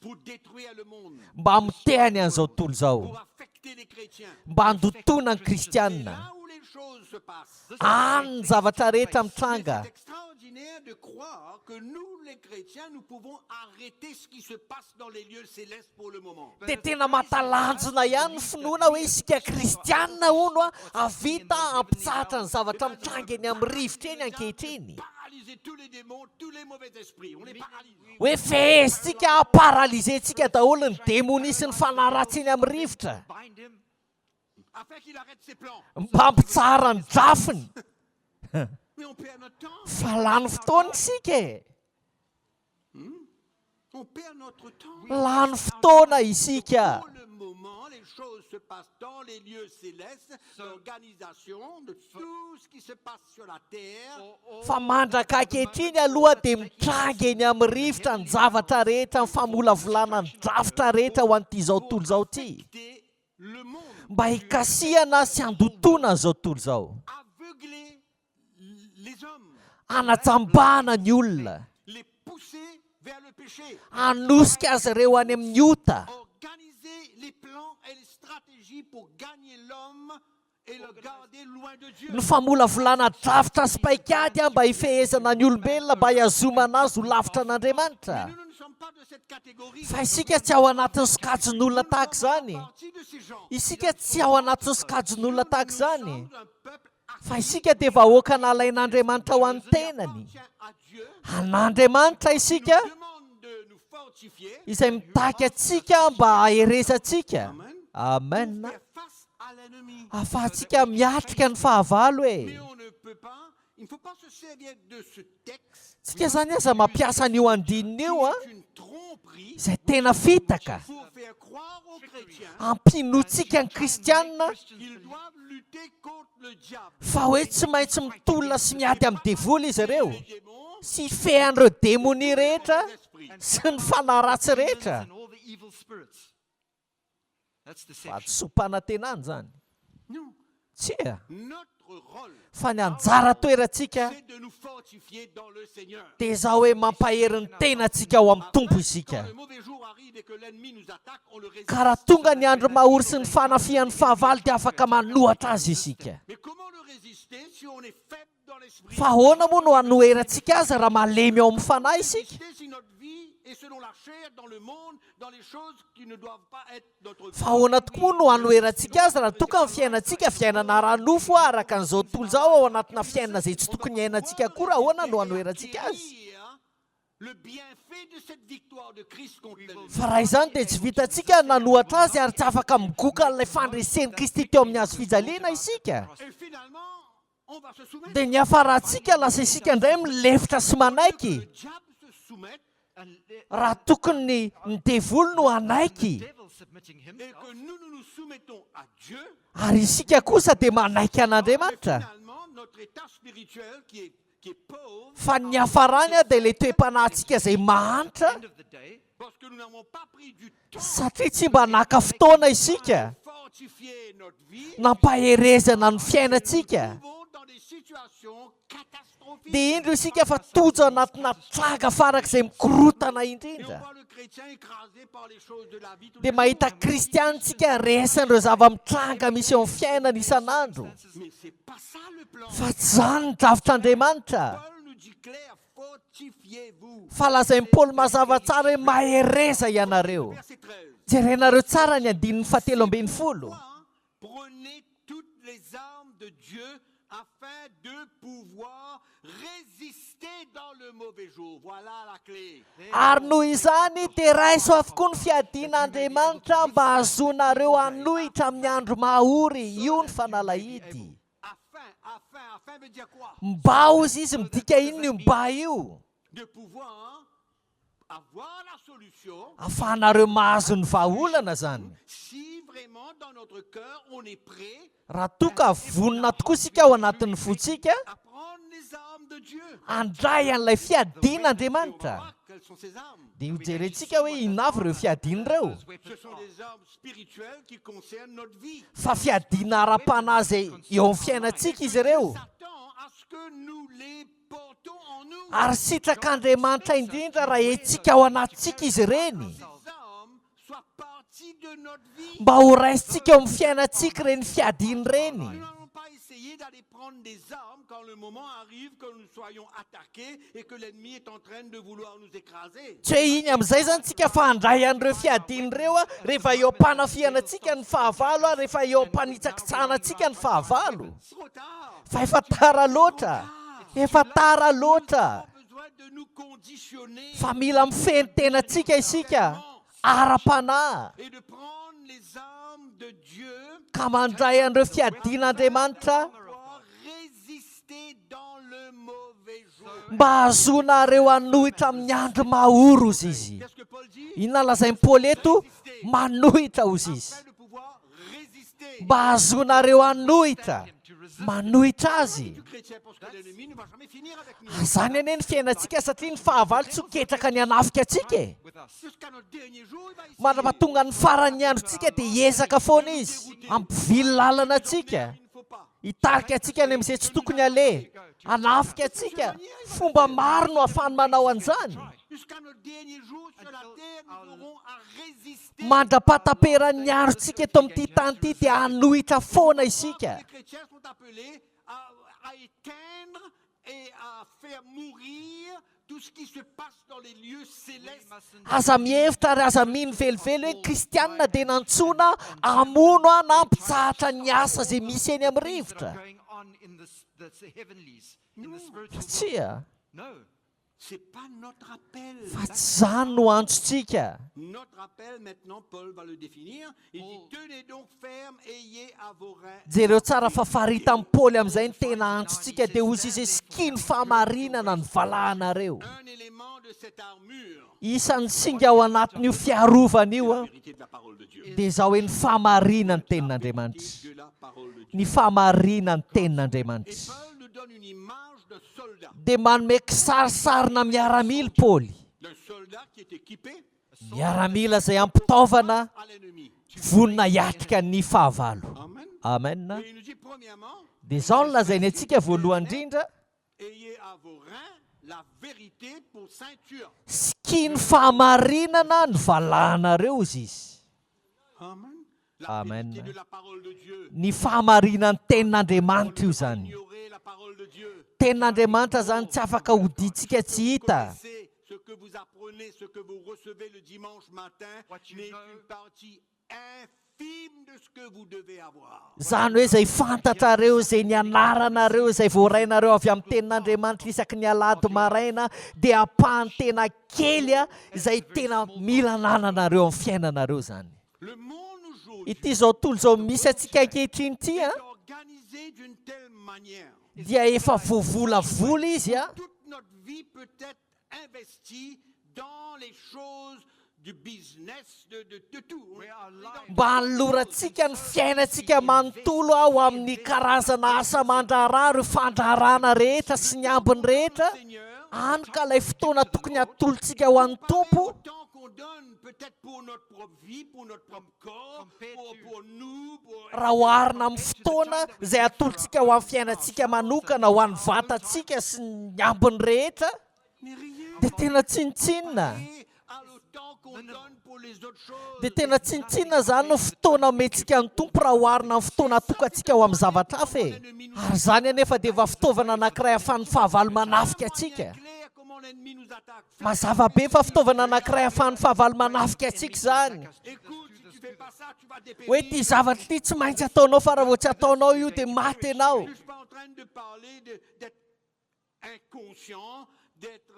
pour détruire le monde, mba mitehany an'izao tontolo zao, pour affecter les chrétiens. mba handotona ny C'est kristianina. là où les choses se passent. Any ny zavatra rehetra mitranga. C'est extraordinaire de croire que nous, les chrétiens, nous pouvons arrêter ce qui se passe dans les lieux célestes pour le moment. Dia tena mahatalanjona ihany ny finoana hoe isika kristianina hono a avita ampitsahatra ny zavatra mitranga eny amin'ny rivotra eny ankehitriny. Paralyser tous les démons, tous les mauvais esprits. On est paralysés. Hoe fehezintsika paralizentsika daholo ny démonie sy ny fanaratsy eny amin'ny rivotra Bind him. Afin qu'il arrête ses plans. mba hampitsara ny drafiny. Mais on perd notre temps. Fa lany fotoana isika e. On perd notre temps. Lany fotoana isika. Pour le moment, les choses se passent dans les lieux célestes, l'organisation de tout ce qui se passe sur la terre. Fa mandraka ankehitriny aloha dia mitranga eny amin'ny rivotra ny zavatra rehetra ny famolavolana ny drafitra rehetra ho an'ity zao tontolo zao ty. Affecter le monde, Mba hikasihana sy handotona zao tontolo zao. aveugler les hommes, Hanajambahana ny olona. les pousser vers le péché, Hanosika azy ireo any amin'ny ota. organiser les plans et les stratégies pour gagner l'homme et le garder loin de Dieu. Ny famolavolana drafitra sy paikady mba hifehezana ny olombelona mba hiazomana azy ho lavitra an'Andriamanitra. Nous ne sommes pas de cette catégorie. Fa isika tsy ao anatin'ny sokajon'olona tahaka izany. Partie de ces gens. Isika tsy ao anatin'ny sokajon'olona tahaka izany. Nous sommes un peuple Fa isika dia vahoaka nalain'Andriamanitra ho an'ny tenany. appartient à Dieu. An'Andriamanitra isika Demande de nous fortifier. izay mitahaka atsika mba haheresantsika. Amen. Amen. Faire l'ennemi. ahafahantsika miatrika ny fahavalo Mais e. on ne peut pas, il ne faut pas se servir de ce texte Tsika zany aza mampiasa an'io andinina io a, qui est une tromperie izay tena fitaka pour faire croire aux chrétiens ampinotsika ny kristianina qu'ils doivent lutter contre le diable. fa hoe tsy maintsy mitolona sy miady amin'ny devoly izy ireo Les démons, sy fehan'ireo démonie rehetra les esprits. sy ny fanaratsy rehetra. And all the evil spirits. That's Fa deception. tsy sompanantenany zany. Non. Tsia, Notre rôle, fa ny anjara toerantsika c'est de nous fortifier dans le Seigneur. dia izao hoe mampahery ny tenantsika ao amin'ny tompo isika. Quand le mauvais jour arrive et que l'ennemi nous attaque, on le résiste. Ka raha tonga ny andro mahory sy ny fanafihan'ny fahavalo dia afaka manohatra azy isika. Mais comment le résister si on est faible dans l'esprit? Fa ahoana moa no hanoherantsika azy raha malemy ao amin'ny fanahy isika? Résister si notre vie est selon la chair, dans le monde, dans les choses qui ne doivent pas être notre vie. Fa ahoana tokoa no hanoherantsika azy raha toka ny fiainantsika fiainana ara-nofo araka an'izao tontolo izao ao anatina fiainana izay tsy tokony hiainantsika koa raha ahoana no hanoherantsika azy? Le bienfait de cette victoire de Christ contre l'ennemi. Fa raha izany dia tsy vitantsika nanohatra azy ary tsy afaka migoka n'ilay fandresen'i Kristy teo amin'ny hazo fijaliana isika. Et finalement, on va se soumettre. Dia ny hafarantsika lasa isika indray milefitra sy manaiky. Le diable se soumette And Raha tokony ny devoly no hanaiky, devil submitting et himself. que nous nous soumettons à Dieu. ary isika kosa dia manaiky Et an'Andriamanitra. finalement, notre état spirituel qui est pauvre, Fa ny hafarany a dia ilay toe-panahintsika izay mahantra, End of the day, parce que nous n'avons pas pris du temps satria tsy mba naka fotoana isika pour fortifier notre vie. nampaherezana ny fiainantsika. Nous vivons dans des situations catastrophiques. Dia indro isika fa tojo anatina traga farak'izay mikorotana Et on indrindra. voit le chrétien écrasé par les choses de la vie. tous Dia les mahita jours. kristiantsika resan'ireo zava-mitranga misy eo amin'ny fiainana isan'andro. Mais c'est pas ça le plan. Fa tsy zany ny dravitr'Andriamanitra. Paul nous dit clair, fortifiez-vous. Fa lazain'i Paoly mazava tsara hoe mahereza ianareo. Verset 13. Jerenareo tsara ny andinin'ny 7:20. Prenez toutes les armes de Dieu afin de pouvoir résister dans le mauvais jour. Voilà la clé. Ary noho izany dia raiso avokoa ny fiadian'Andriamanitra mba ahazonareo hanohitra amin'ny andro mahory. Io ny fanalahidy. Afin veut dire quoi? Mba hozy izy midika inona io mba io? De pouvoir avoir la solution Ahafahanareo mahazo ny vahaolana zany. si vraiment dans notre cœur on est prêt Raha toka vonona tokoa isika ao anatin'ny fontsika, à prendre les armes de Dieu. handray an'ilay Et on fiadian'Andriamanitra. va voir quelles sont ces armes. Dia hojerentsika hoe inavy ireo fiadiana ireo. Ce sont des armes spirituelles qui concernent notre vie. Fa fiadiana ara-panahy izay eo amin'ny fiainantsika izy ireo. S'attend à ce que nous les portons en nous. Ary sitrak'Andriamanitra indrindra raha entsika ao anatintsika izy ireny. Ces armes soient partie de notre vie. Mba ho raisitsika eo amin'ny fiainantsika ireny fiadiana Nous ireny. n'allons pas essayer d'aller prendre des armes quand le moment arrive que nous soyons attaqués et que l'ennemi est en train de vouloir nous écraser. Tsy hoe iny amin'izay zany tsika fa handray an'ireo fiadiana ireo a, rehefa eo am-panafianantsika ny fahavalo a, rehefa eo am-panitsakitsanantsika ny fahavalo. Trop tard. Fa efa tara loatra. Efa tara loatra. Nous avons besoin de nous conditionner Fa mila mifeny tenantsika isika ara-panahy. et de prendre les armes de Dieu Ka mandray an'ireo fiadian'Andriamanitra pour résister dans le mauvais jour. mba ahazonareo hanohitra amin'ny andro mahoro ozy izy. Qu'est-ce que Paul dit? Inona lazain'i Paoly eto? Manohitra ozy izy. Afin de pouvoir résister. Mba ahazonareo hanohitra. Manohitra azy. Du chrétien parce que l'ennemi ne va jamais finir avec nous. Zany ane ny fiainantsika satria ny fahavalo tsy ketraka ny hanafika atsika e. with us. Jusqu'à notre dernier jour, il va essayer. Mandra-pahatonga ny faran'ny androntsika dia hiezaka foana izy. Ampivily lalana atsika. Il ne faut pas. Hitarika atsika any amin'izay tsy tokony aleha. Hanafika atsika. Fomba maro no ahafahany manao an'izany. Jusqu'à notre dernier jour sur la terre, nous aurons à résister. Mandra-pataperan'ny androntsika eto amin'ity tany ity dia hanohitra foana isika. Les chrétiens sont appelés à éteindre et à faire mourir tout ce qui se passe dans les lieux célestes. Aza mihevitra ary aza mino velively hoe kristianina dia nantsoina hamono a na hampitsahatra ny asa izay misy eny amin'ny rivotra. Going on in the heavenlies, in the spiritual world. Tsia. No. C'est pas notre appel. fa tsy zany no antsontsika. Notre appel, maintenant, Paul va le définir. Il dit, tenez donc ferme, ayez à vos reins. Jereo tsara fa farita amin'ny Paoly amin'izay ny tena antsontsika dia hozy izy sky ny fahamarinana ny valahanareo. Un élément de cette armure, Isan'ny singa ao anatin'io fiarovana io la a vérité de la parole de Dieu. dia izao hoe ny fahamarinana ny tenin'Andriamanitra. De la parole de Dieu. Ny fahamarinana ny Et tenin'Andriamanitra. Paul nous donne une image d'un soldat. Dia manome kisarisarina miaramila Paoly. D'un soldat qui est équipé Miaramila izay ampitaovana à l'ennemi. vonona hiatrika ny fahavalo. Amen. Amen. Et il nous dit, premièrement, Dia izao no lazainy antsika voalohany indrindra, ayez à vos reins la vérité pour ceinture. sky ny fahamarinana ny valahanareo izy izy. Amen. La Amen. vérité de la parole de Dieu. Ny fahamarinana ny tenin'Andriamanitra io zany. Ignorer la parole de Dieu. Tenin'Andriamanitra zany tsy afaka hoditsika tsy hita. Connaissez ce que vous apprenez, ce que vous recevez le dimanche matin What you n'est know. qu'une partie infime de ce que vous devez avoir. Izany hoe izay fantatrareo, izay nianaranareo, izay voarainareo avy amin'ny tenin'Andriamanitra isaky ny alahady maraina dia ampahany tena kely a, izay tena mila anananareo amin'ny fiainanareo zany. Le monde aujourd'hui Ity zao tontolo zao misy atsika ankehitriny ity a, est organisé d'une telle manière. dia efa voavolavola izy a. Toute notre vie peut être investie dans les choses du business, de tout. Mba hanorantsika ny fiainantsika manontolo ao amin'ny karazana asa mandraharaha, fandraharana rehetra sy ny ambiny rehetra. Seigneur, Any ka ilay fotoana tokony hatolontsika ho an'ny Tompo. autant qu'on donne peut-être pour notre propre vie, pour notre propre corps, pour nous, pour... Raha oharina amin'ny fotoana izay atolontsika ho amin'ny fiainantsika manokana, ho an'ny vatantsika sy ny ambiny rehetra, Mais rien. dia tena tsinitsinina. Et à l'autant qu'on donne pour les autres choses. Dia tena tsinitsinina zany no fotoana omentsika ny Tompo raha oharina amin'ny fotoana atokantsika ho amin'ny zavatra hafa e. Ary zany anefa dia efa fitaovana anankiray ahafahan'ny fahavalo manafika atsika. Clair comment l'ennemi nous attaque. Mazava be fa fitaovana anankiray ahafahan'ny fahavalo manafika atsika zany. Écoute, si tu fais pas ça, tu vas dépérir. Hoe ity zavatra ity tsy maintsy ataonao fa raha vao tsy ataonao io dia maty ianao. Je ne suis pas en train de parler d'être inconscient, d'être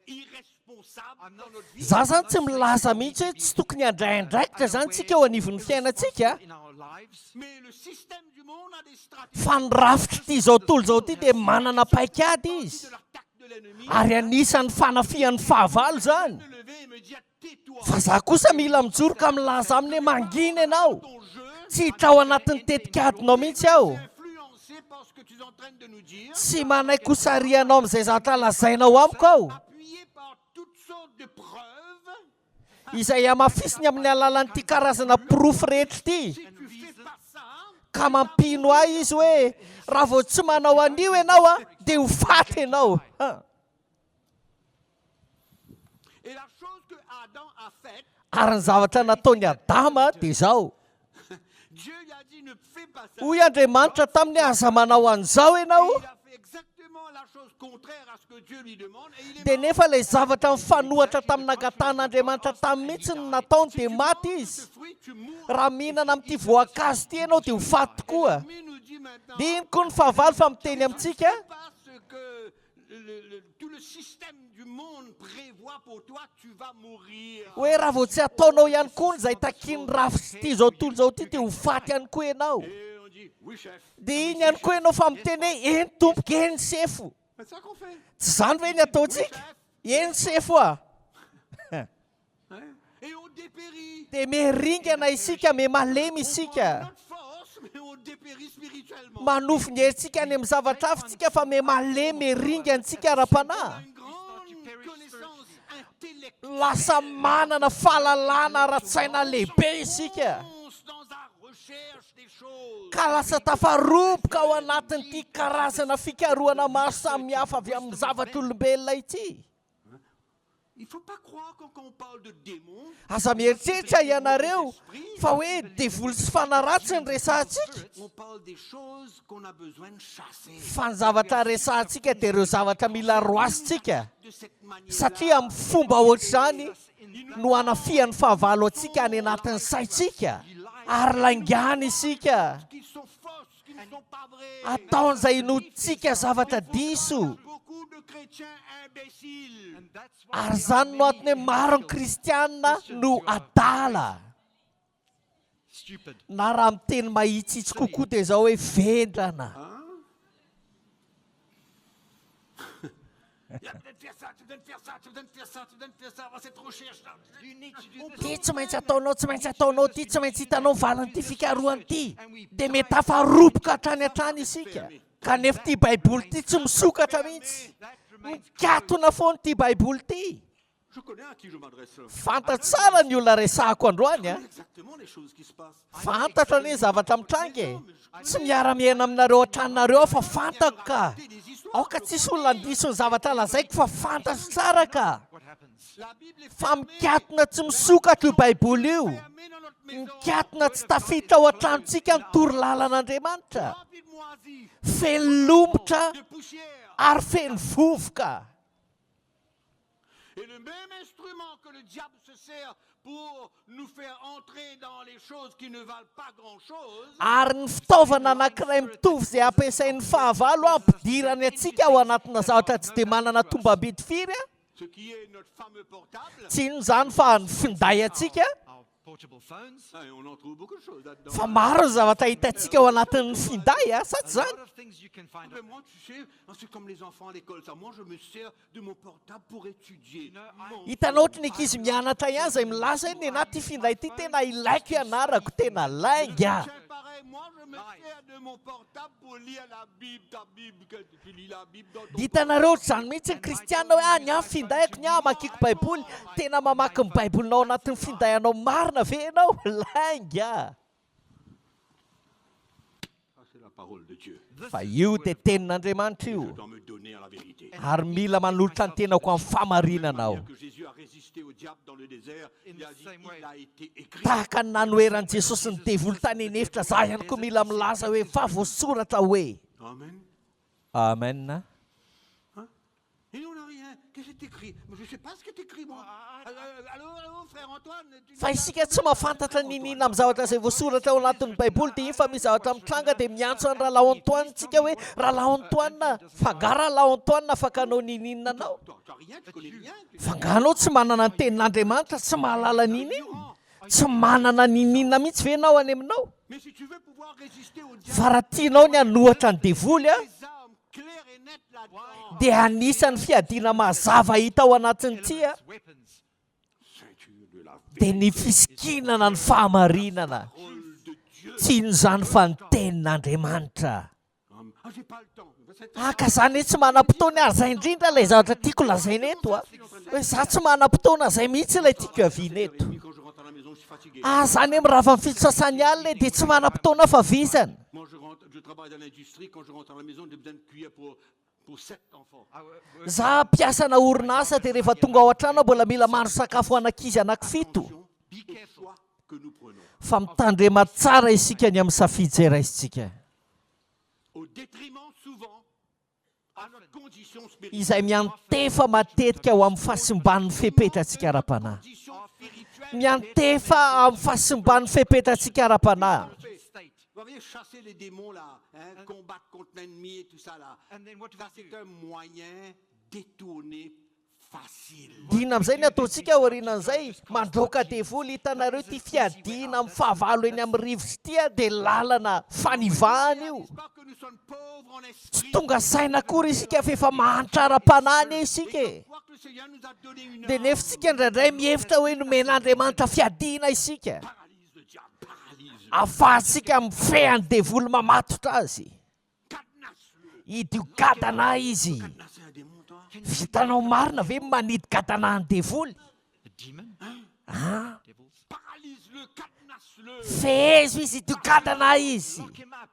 irresponsable dans notre vie. Za zany tsy milaza mihitsy hoe tsy tokony handraindraikitra zany tsika eo anivon'ny fiainantsika. In our lives. Mais le système du monde a des stratégies Fa ny rafitra ity zao tontolo zao ity dia manana paikady izy. de l'attaque de l'ennemi. Ary anisan'ny fanafihan'ny fahavalo zany. Me lever et me dire, tais-toi. Fa za kosa mila mijoro ka milaza aminy hoe mangina ianao. Ton jeu, Tsy hitra ao anatin'ny tetikadinao mihitsy aho. influencé par ce que tu es en train de nous dire, Tsy manaiky hosarianao amin'izay zavatra lazainao amiko aho. appuyé par toutes sortes de preuves. Izay amafisiny amin'ny alalan'ity karazana porofo rehetra ity. Si tu fais pas ça, Ka mampino ahy izy hoe raha vao tsy manao an'io ianao a dia ho faty ianao. et la chose que Adam a faite, Ary ny zavatra nataony Adama dia izao. Dieu lui a dit, ne fais pas ça. Hoy Andriamanitra taminy aza manao an'izao ianao. Il a fait exactement la chose contraire à ce que Dieu lui demande et il est Dia mort. nefa ilay zavatra mifanohatra tamin'ny nagatan'Andriamanitra taminy mihitsy no nataony dia maty Ce izy. fruit, tu mourras. Raha mihinana amin'ity voankazo ity ianao dia ho faty tokoa. L'ennemi nous dit maintenant, Dia ino koa ny fahavalo fa miteny amintsika? pas ce que tout le système du monde prévoit pour toi, tu vas mourir. Hoe raha vao tsy ataonao ihany koa izay takiany rafitra ity zao tontolo zao ity dia ho faty ihany koa ianao. Et on dit, oui chef. Dia iny ihany koa ianao fa miteny hoe eny tompoka, eny sefo. C'est ça qu'on fait. Tsy zany ve ny ataontsika? Eny sefo a. Hein? Et on dépérit. Dia meringana isika, malemy isika. Notre force, mais on dépérit spirituellement. Manofo ny herintsika any amin'ny zavatra hafa tsika fa malemy ringantsika ara-panahy. Une grande connaissance intellectuelle. Lasa manana fahalalana ara-tsaina lehibe isika. Fonce dans la recherche des choses. Ka lasa tafaroboka ao anatin'ity karazana fikarohana maro samihafa avy amin'ny zavatr'olombelona ity. Il ne faut pas croire quand on parle de démons, Aza mieritreritra ianareo fa hoe devoly sy fanaratsy ny resahantsika. on parle des choses qu'on a besoin de chasser. Fa ny zavatra resahantsika dia ireo zavatra mila roasintsika. De cette manière, Satria amin'ny fomba ohatr'izany no hanafihan'ny fahavalo antsika any anatin'ny saintsika. Ary laingany isika. qui sont fausses, qui ne sont pas vraies. Ataon'izay inoditsika zavatra diso. Beaucoup de chrétiens imbéciles. And that's why Ary we zany are no antony hoe many maro ny Christians kristianina no adala. stupid. Na raha miteny mahitsitsy kokoa dia zao hoe vendrana. Tu dois faire ça, tu dois faire ça, tu dois faire ça, tu dois faire ça, c'est trop cher. You need to do this. Ty tsy maintsy ataonao, tsy maintsy ataonao, ty tsy maintsy hitanao valan'ity fikarohany ity. Dia mety hafaropoka hatrany hatrany isika. Kanefa ty baiboly ty tsy misokatra mihitsy. That remains Mikatona foana ty baiboly ty. Je connais à qui je m'adresse. Fanta tsara ny olona resahako androany a. Exactement les choses qui se passent. Fantatra ny zavatra mitrangy e. Tsy miara-miaina aminareo an-tranonareo fa fantako ka. Aoka tsisy olona andiso ny zavatra lazaiko fa fantatro tsara ka. what happens. La Bible est Fa mikatona tsy misokatra io baiboly io. fermée dans notre maison. Mikatona tsy tafiditra ao an-tranontsika ny tory lalan'Andriamanitra. Remplie de moisis, Feno lomotra de poussière. ary feno vovoka. Et le même instrument que le diable se sert pour nous faire entrer dans les choses qui ne valent pas grand-chose, Ary ny fitaovana anankiray mitovy izay ampiasain'ny fahavalo ampidirany atsika ao anatina zavatra tsy dia manana tombam-bidy firy a. ce qui est notre fameux portable, Tsy ino zany fa ny finday atsika. Our portable phones. et on en trouve beaucoup de choses là-dedans. Fa maro ny zavatra hitantsika ao anatin'ny finday a, sa A tsy zany? lot of things you can find. Mais moi, tu sais, c'est comme les enfants à l'école. Ça, moi, je me sers de mon portable pour étudier. Mon- Hitanao ohatry ny ankizy mianatra ihany izay milaza ny anaty finday ity tena ilaiko ianarako, tena lainga. C'est pareil, moi, je me sers de mon portable pour lire la Bible. Ta Bible, que tu lis la Bible dans ton Hitanareo ohatr'izany mihitsy ny kristianina hoe ny findayako ny makiko baiboly, tena mamaky ny baibolinao anatin'ny findayanao marina ve ianao? Lainga. Ça, c'est la parole de Dieu. Fa io dia tenin'Andriamanitra Je io. dois me donner à la vérité. Ary mila manolotra ny tenako amin'ny famarinanao. Que Jésus a résisté au diable dans le désert, il a dit, il a été écrit. Tahaka ny nanoeran'i Jesosy ny devoly tany eny efitra, za ihany koa mila milaza hoe fa voasoratra hoe. Amen. Amen. Hein? Et nous, on n'a rien. Qu'est-ce que c'est écrit? Mais je ne sais pas ce qui est écrit, moi. Allô, frère Antoine. Fa isika tsy mahafantatra ninina amin'ny zavatra izay voasoratra ao anatin'ny baiboly dia iny fa misy zavatra mitranga dia miantso any Rahalao Antoine tsika hoe Rahalao Antoine, fanga Rahalao Antoine afaka anao ninina anao. Tu n'as rien, tu connais rien. Fanga anao tsy manana ny tenin'Andriamanitra, tsy mahalala ninina. Tsy manana ninina mihitsy ve ianao any aminao? Mais si tu veux pouvoir résister au diable, Fa raha tianao ny hanohatra ny devoly a, des armes claires et nettes là-dedans. dia anisan'ny fiadiana mazava hita ao anatiny ity a, Weapons. Ceinture de la dia ny fisikinana ny fahamarinana. parole de Dieu. Tsy ino zany fa ny tenin'Andriamanitra. Ah, j'ai pas le temps. C'est Ka zany hoe tsy manam-potoana ary zay indrindra ilay zavatra tiako lazaina eto a. Hoe za tsy manam-potoana zay mihitsy ilay tiako haviana eto. quand je rentre à la maison, je suis fatigué. Zany hoe mirava amin'ny fitosasany alina dia tsy manam-potoana fa vizana. Moi, je travaille dans l'industrie. Quand je rentre à la maison, j'ai besoin de cuillère pour 7 enfants. Za mpiasana orinasa dia rehefa tonga ao an-trano mbola mila mahandro sakafo anankizy anakifito. Be Au careful. choix que nous prenons. Fa mitandrema tsara isika ny amin'ny safidy izay raisitsika. Au détriment souvent à notre condition spirituelle. Izay miantefa matetika ao amin'ny fahasimban'ny fepetratsika ara-panahy. Condition spirituelle. Miantefa amin'ny fahasimban'ny fepetratsika ara-panahy. State. Vous voyez, chasser les démons là, hein, combattre contre l'ennemi et tout ça là. And then what do Ça, we c'est do? un moyen détourné facile. Dina amin'izay ny ataontsika aorianan'izay mandroaka devoly, hitanareo ty fiadiana amin'ny fahavalo eny amin'ny rivotra ity a, dia lalana fanivahana io. N'est-ce pas que nous sommes pauvres en Tsy esprit? tonga saina akory isika fa efa mahantra ara-panahy isika e. Crois que le Seigneur nous a donné une Dia arme. nefa tsika indraindray mihevitra hoe nomen'Andriamanitra fiadiana isika, Paralyse le diable, paralyse. ahafahantsika mifehany devoly mamatotra azy. Cadenasse-le. Idio gadana izy. Cadenasser un démon, toi? Vitanao marina ve manidy gadana ny devoly? A demon? Ah, Devils? Paralyse-le, cadenasse-le. fehezo izy idio gadana izy. Lock him up.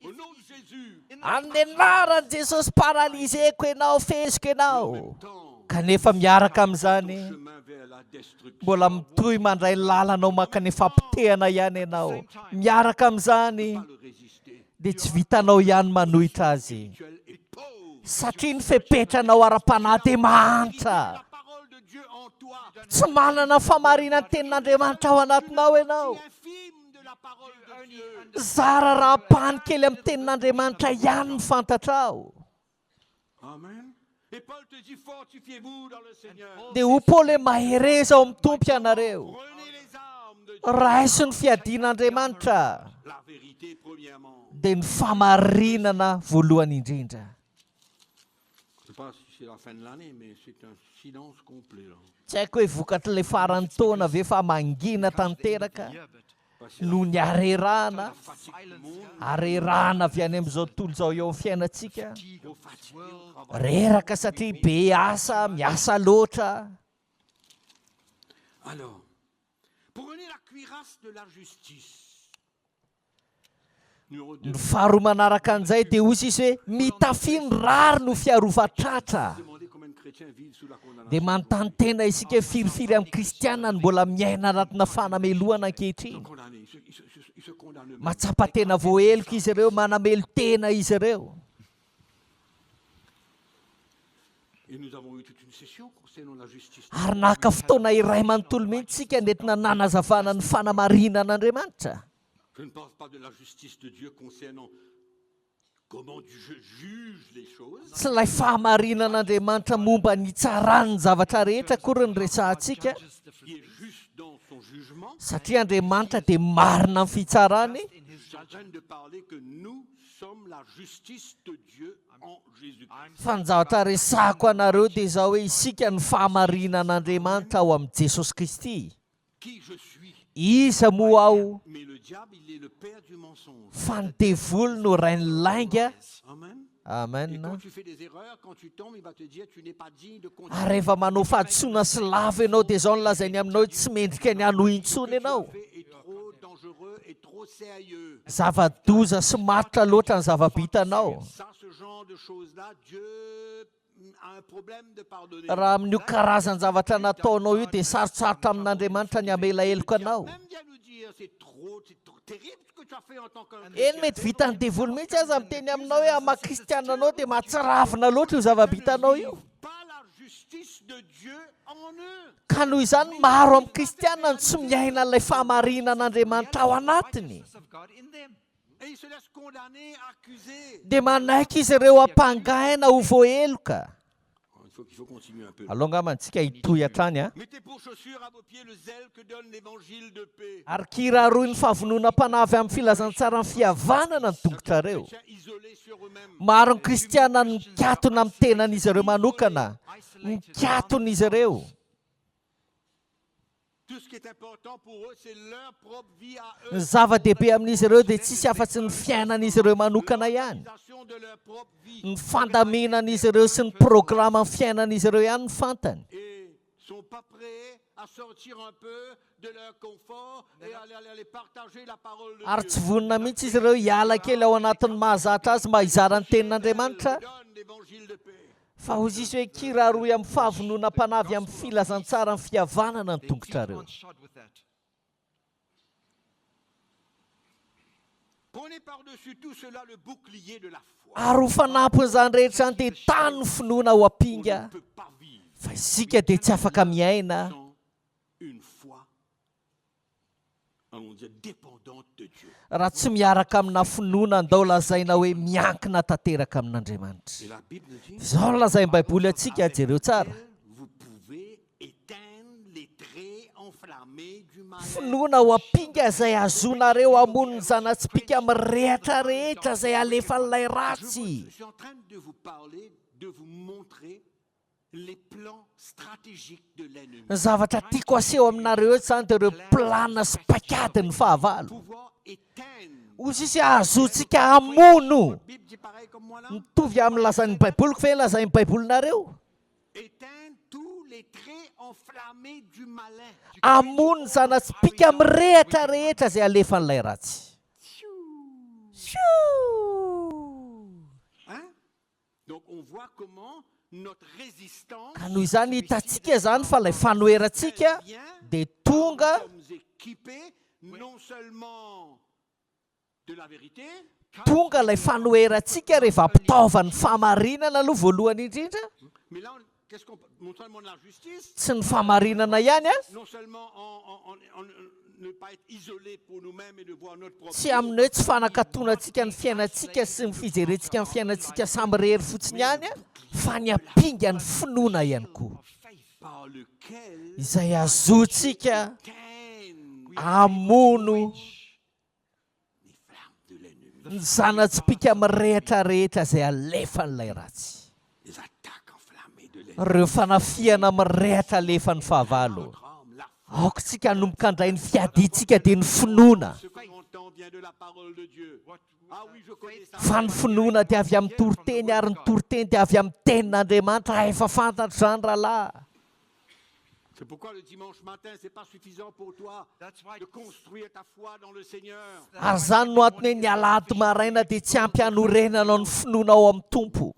Au nom de Jésus. Amin'ny anaran'i Jesosy paralyseko ianao, fezoko ianao. Tant, Kanefa miaraka amin'izany chemin vers la destruction. mbola mitohy mandray lalanao mankany fampitehana ihany ianao. Miaraka amin'izany Pas le résister. dia tsy vitanao ihany manohitra azy. Spirituel et pauvre. Satria ny fepetranao ara-panahy dia mahantra. La parole de Dieu en toi. Tsy manana famarinany tenin'Andriamanitra ao anatinao ianao. Infime de la parole de Dieu. Zara raha-pany kely amin'ny tenin'Andriamanitra ihany ny fantatrao. Amen. Et Paul te dit, fortifiez-vous dans le Seigneur. dia ho Paoly hoe mahereza ao amin'ny tompo ianareo, Prenez les armes de Dieu. raiso ny fiadian'Andriamanitra, La vérité, premièrement. dia ny famarinana voalohany indrindra. Je ne sais pas si c'est la fin de l'année, mais c'est un silence complet. Là. Tsy haiko hoe vokatr'ilay faran'ny taona ve fa mangina tanteraka Yeah, but Parce que noho ny arerahana, la fatigue du monde, arerahana avy any amin'izao tontolo izao eo amin'ny fiainantsika, fatigue trop of this fatigué au world, travail. reraka satria be asa, miasa loatra. Alors, prenez la cuirasse de la justice. Numéro 2. Ny faharoa manaraka an'izay dia hozy izy hoe mitafiny rary no fiarovatratra. Demandez combien de chrétiens vivent sous la condamnation. Dia manontany tena isika firifiry amin'ny kristianina ny mbola miaina anatina fanamelohana ankehitriny. Condamnés, ils se condamnent eux-mêmes. Matsapa tena voaheloka izy ireo, manamelo tena izy ireo. Et nous avons eu toute une session concernant la justice. Ary naka fotoana iray manontolo mihitsy sika nentina nanazavana ny fanamarinan'Andriamanitra. Je ne parle pas de la justice de Dieu concernant comment Dieu juge les choses. Tsy ilay fahamarinan'Andriamanitra momba ny tsarany zavatra rehetra akory ny resahantsika, judges the Qui est juste dans son jugement. satria Andriamanitra dia marina amin'ny fitsarany. in his Je suis en train de parler que nous sommes la justice de Dieu en Jésus-Christ. Fa ny zavatra resahako anareo dia izao hoe isika ny fahamarinan'Andriamanitra ao amin'ny Jesosy Kristy. Qui je suis. Iza moa aho, Mais le diable, il est le père du mensonge. fa ny devoly no rainy lainga. Amen. Et Amen. quand tu fais des erreurs, quand tu tombes, il va te dire tu n'es pas digne de continuer. Ary rehefa manao fahadisoana sy lava ianao dia izao no lazainy aminao hoe tsy mendrika ny hanohy intsony Ce que tu ianao. as fait est trop dangereux et trop sérieux. Zava-doza sy matotra loatra ny zava-bitanao. Ça, ce genre de choses-là, Dieu a un problème de pardonner. Raha amin'io karazany zavatra nataonao io dia sarotsarotra amin'Andriamanitra ny hamela heloka anao. Même vient nous dire c'est trop terrible ce que tu as fait en tant qu'un Eny mety vitany devoly mihitsy aza miteny aminao hoe ama kristianina anao dia mahatsiravina loatra io zava-bitanao io. pas la justice de Dieu en eux. Ka noho izany maro amin'ny kristianina ny tsy miaina an'ilay fahamarinan'Andriamanitra ao anatiny. righteousness of God in them. Et ils se laissent condamner, accuser. Dia manaiky izy ireo ampangaina ho voaheloka. Il faut continuer un peu. Aloha angamba antsika hitohy hatrany a. Mettez pour chaussure à vos pieds le zèle que donne l'évangile de paix. Ary kiraroy ny fahavonona mpanavy amin'ny filazantsara ny fihavanana ny tongotrareo. Chrétiens isolés sur eux-mêmes. Maro ny kristiana ny mikatona amin'ny tenan'izy ireo manokana, mikatona ireo. Tout ce qui est important pour eux, c'est leur propre vie à Ny eux. zava-dehibe amin'izy ireo dia tsisy afa-tsy ny fiainan'izy ireo manokana ihany. L'organisation de leur propre vie. Ny fandaminan'izy ireo sy ny programma amin'ny fiainan'izy ireo ihany ny fantany. Et sont pas prêts à sortir un peu de leur confort et à aller partager la parole de Ary tsy Dieu. vonona mihitsy izy ireo hiala kely ao anatin'ny mahazatra azy mba hizara ny tenin'Andriamanitra. Donne l'évangile de paix. Fa hozy izy hoe kiraroy amin'ny fahavonona mpanavy amin'ny filazantsara ny fihavanana ny They tongotrareo. keep on shod with that. Prenez par-dessus tout cela le bouclier de la foi. Ary ho fanampon'izany rehetra any dia tany ny finoana ho On ampinga. ne peut pas vivre Fa isika dia tsy afaka miaina sans une foi, allons dire, dépendante de Dieu. raha tsy miaraka amina finoana andao lazaina hoe miankina tanteraka amin'Andriamanitra. Et la Bible nous dit, Izao no lazainy baiboly antsika, jereo tsara. vous pouvez éteindre les traits enflammés du mal. Finoana ho ampinga izay azonareo hamono ny zanatsipika amin'ny rehatra rehetra izay alefa n'ilay ratsy. Je suis en train de vous parler, de vous montrer les plans stratégiques de l'ennemi. Ny zavatra tiako aseho aminareo izany dia ireo plana sy paikadiny fahavalo. Pouvoir éteindre. Ozy izy azontsika hamono. Votre Bible dit pareil comme moi là. Mitovy amin'ny lazain'ny baiboliko ve lazain'ny baibolinareo? Éteindre tous les traits enflammés du malin. Hamono ny zanatsipika amin'ny rehatra rehetra izay alefa n'ilay ratsy. Hein? Donc on voit comment notre résistance Ka noho izany hitantsika zany fa ilay fanoherantsika dia tonga nous sommes équipés non seulement de la vérité, tonga ilay fanoherantsika rehefa ampitaovany famarinana aloha voalohany indrindra. mais là, qu'est-ce qu'on non seulement de la justice, Tsy ny famarinana ihany a, non seulement ne pas être isolés pour nous-mêmes et de voir notre propre tsy amin'io tsy fanakatonantsika ny fiainantsika sy ny fijerentsika ny fiainantsika samy rery fotsiny ihany a fa ny ampinga ny finoana ihany koa par lequel izay azontsika teignent amono les flammes de l'ennemi, ny zanatsipika amin'ny rehetrarehetra izay alefa n'ilay ratsy les attaques enflammées de l'ennemi. ireo fanafiana amin'ny rehatra alefa ny fahavalo Notre âme, la aokontsika nomboka andray ny fiadintsika dia ny finoana ce que l'on entend vient de la parole de Dieu. Ah oui, je connais ça. fa ny finoana dia avy amin'ny toroteny ary ny toroteny dia avy amin'ny tenin'Andriamanitra efa fantatra izany rahalahy C'est pourquoi le dimanche matin, c'est pas suffisant pour toi That's why de construire ta foi dans le Seigneur. ary izany no antony hoe ny alahady maraina dia tsy ampy hanorenanao ny finoana ao amin'ny tompo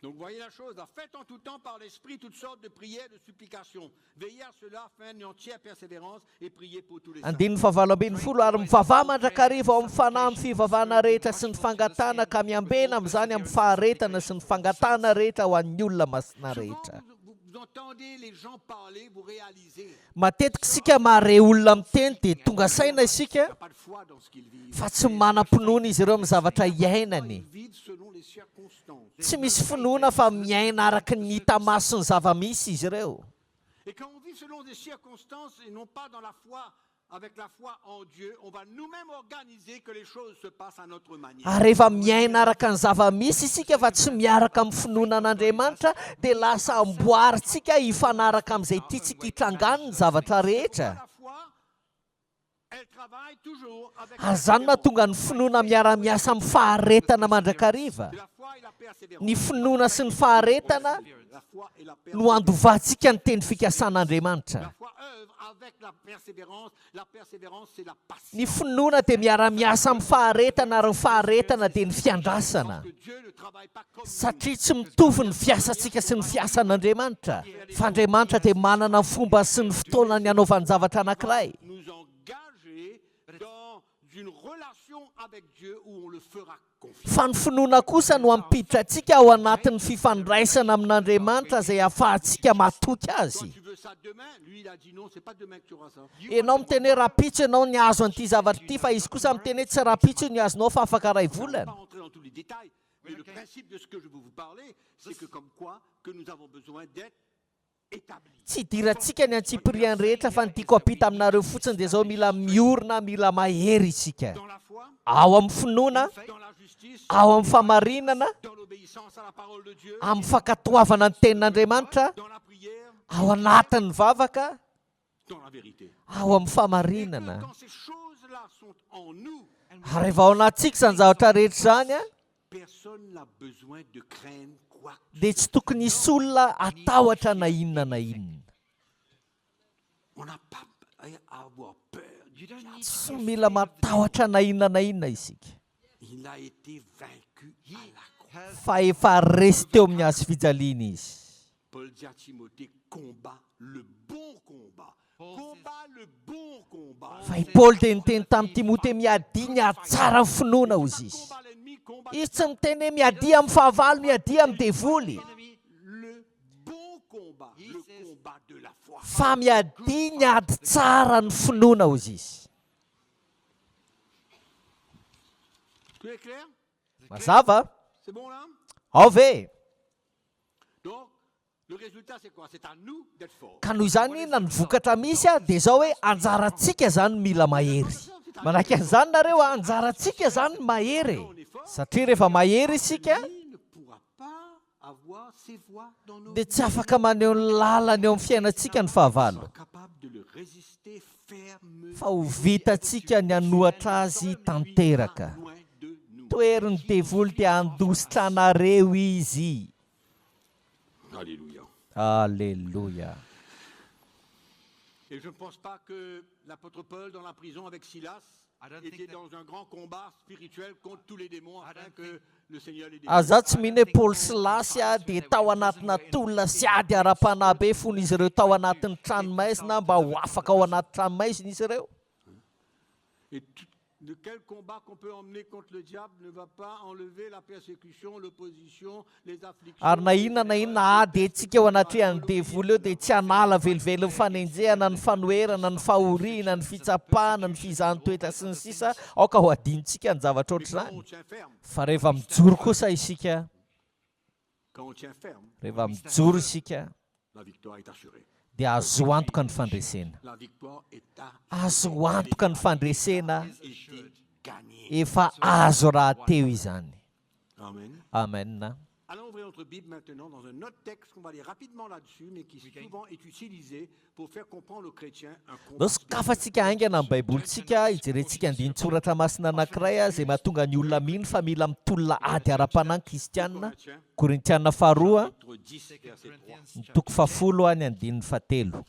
Donc voyez la chose, là. Faites en tout temps par l'Esprit toutes sortes de prières, de supplications. Veillez à cela, afin une entière persévérance et priez pour tous les saints. andininy favalo ambin'ny folo ary mivavaha mandrakariva ao amin'ny fanahy amin'ny fivavahana rehetra sy ny fangatana ka miambena amin'izany amin'ny faharetana sy ny fangatana rehetra ho an'ny olona masina rehetra Souvent, vous entendez les gens parler, vous réalisez matetika isika mahare olona miteny dia tonga saina isika qu'il n'y a pas de foi dans ce qu'ils vivent. fa tsy manam-pinoana izy ireo amin'ny zavatra iainany Ils vivent selon les circonstances. tsy misy finoana fa miaina araka ny hita maso sy ny zava-misy izy ireo Et quand on vit selon des circonstances et non pas dans la foi, avec la foi en Dieu, on va nous-mêmes organiser que les choses se passent à notre manière. ary rehefa miaina araka ny zava-misy isika fa tsy miaraka amin'ny finoana an'Andriamanitra dia lasa amboaritsika hifanaraka amin'izay tiatsika hitrangany ny zavatra rehetra La foi, elle travaille toujours avec ary zany nahatonga ny finoana miara-miasa amin'ny faharetana mandrakariva la foi et la persévérance. ny finoana sy ny faharetana La foi et la no persévérance. andovantsika ny teny fikasan'Andriamanitra La foi œuvre avec la persévérance. La persévérance, c'est la patience. ny finoana dia miara-miasa amin'ny faharetana ary ny faharetana dia ny fiandrasana Que Dieu ne travaille pas comme nous. satria tsy mitovy ny fiasantsika sy ny fiasan'Andriamanitra fa Andriamanitra dia manana ny fomba sy ny fotoana ny anaovany zavatra anankiray Nous engager dans une relation avec Dieu où on le fera confiance. fa ny finoana kosa no ampiditra antsika ao anatin'ny fifandraisana amin'Andriamanitra izay ahafahantsika matoky Toi, azy tu veux ça demain. Lui, il a dit non, c'est pas demain que tu auras ça. ianao miteny hoe rapitso ianao ny azo an'ity zavatra ity fa izy kosa miteny hoe tsy rapitso ny azonao fa afaka ray Je ne vais volana pas rentrer dans tous les détails. Mais le principe de ce que je veux vous parler, c'est que comme quoi, que nous avons besoin d'être établis. tsy hidirantsika ny antsipiriany rehetra fa ny tiako apita aminareo fotsiny dia zao mila miorina mila mahery isika Dans la foi, ao amin'ny finoana dans la justice, ao amin'ny famarinana dans l'obéissance à la parole de Dieu, amin'ny fankatoavana ny tenin'Andriamanitra dans la prière, ao anatin'ny vavaka dans la vérité. ao amin'ny Et que famarinana quand ces choses-là sont en nous, ary rehefa ao anatsika izany zavatra rehetra zany a personne n'a besoin de craindre quoi. dia tsy tokony hisy olona atahotra na inona na inona On n'a pas à avoir peur. you don't need tsy mila matahotra na inona isika Il a été vaincu à la croix. fa efa resy teo amin'ny hazo fijaliana izy Paul dit à Timothée, combat le bon combat. Combat le bon combat. fa i Paoly dia niteny tamin'ny Timote miadia ny tsara ny finoana hozy izy Combat l'ennemi, combat izy tsy miteny hoe miadia amin'ny fahavalo miadia amin'ny devoly le bon combat. Le combat de la foi. fa miadia ny ady tsara ny finoana hozy izy Tout est clair? mazava C'est bon là? ao ve Donc, le résultat c'est quoi? C'est à nous d'être forts. ka noho izany na ny vokatra misy a dia zao hoe anjarantsika zany mila mahery manahaka an'izany nareo a anjarantsika zany mahery satria rehefa mahery isika Il ne pourra pas avoir ses voies dans nos dia tsy afaka maneho ny lalany eo amin'ny fiainantsika ny fahavalo capable de le résister fermement. fa ho vitantsika ny hanohatra azy tanteraka Loin de nous. toeriny devoly dia handositra anareo izy Alléluia. alleluia Et je ne pense pas que l'apôtre Paul, dans la prison avec Silas, I don't think était that- dans un grand combat spirituel contre tous les démons afin que le Seigneur les délivre. aza tsy mino hoe Paoly sy Lasy a dia tao anatina tolona sy ady ara-panahy be fony izy ireo tao anatin'ny tranomaizina mba ho afaka ao anaty tranomaizina izy ireo Et de quel combat qu'on peut emmener contre le diable ne va pas enlever la persécution, l'opposition, les afflictions. Ary na inona ady antsika ao anatrehan'ny devoly eo dia tsy hanala velively ny fanenjehana, ny fanoherana, ny fahoriana, ny fitsapahana, ny fizahany-toetra sy ny sisa aoka ho adintsika ny zavatra Mais ohatr'izany. quand on tient ferme, Fa rehefa mijoro kosa isika, quand on tient ferme, rehefa mijoro isika la victoire est assurée. dia azo antoka ny fandresena. La victoire est Azo antoka ny fandresena, était gagnée. efa azo raha teo izany. Amen. Amen. Allons ouvrir notre Bible maintenant dans un autre texte qu'on va aller rapidement là-dessus, mais qui souvent est utilisé pour faire comprendre aux chrétiens un combat. Nao sokafantsika aingana amin'ny baibolitsika hijerentsika andin-tsoratra masina anankiray izay mahatonga ny olona mino fa mila mitolona ady ara-panahy kristianina. Korintianina faharoa, Chapitre 10, verset 3. ny toko 10 any andininy 7.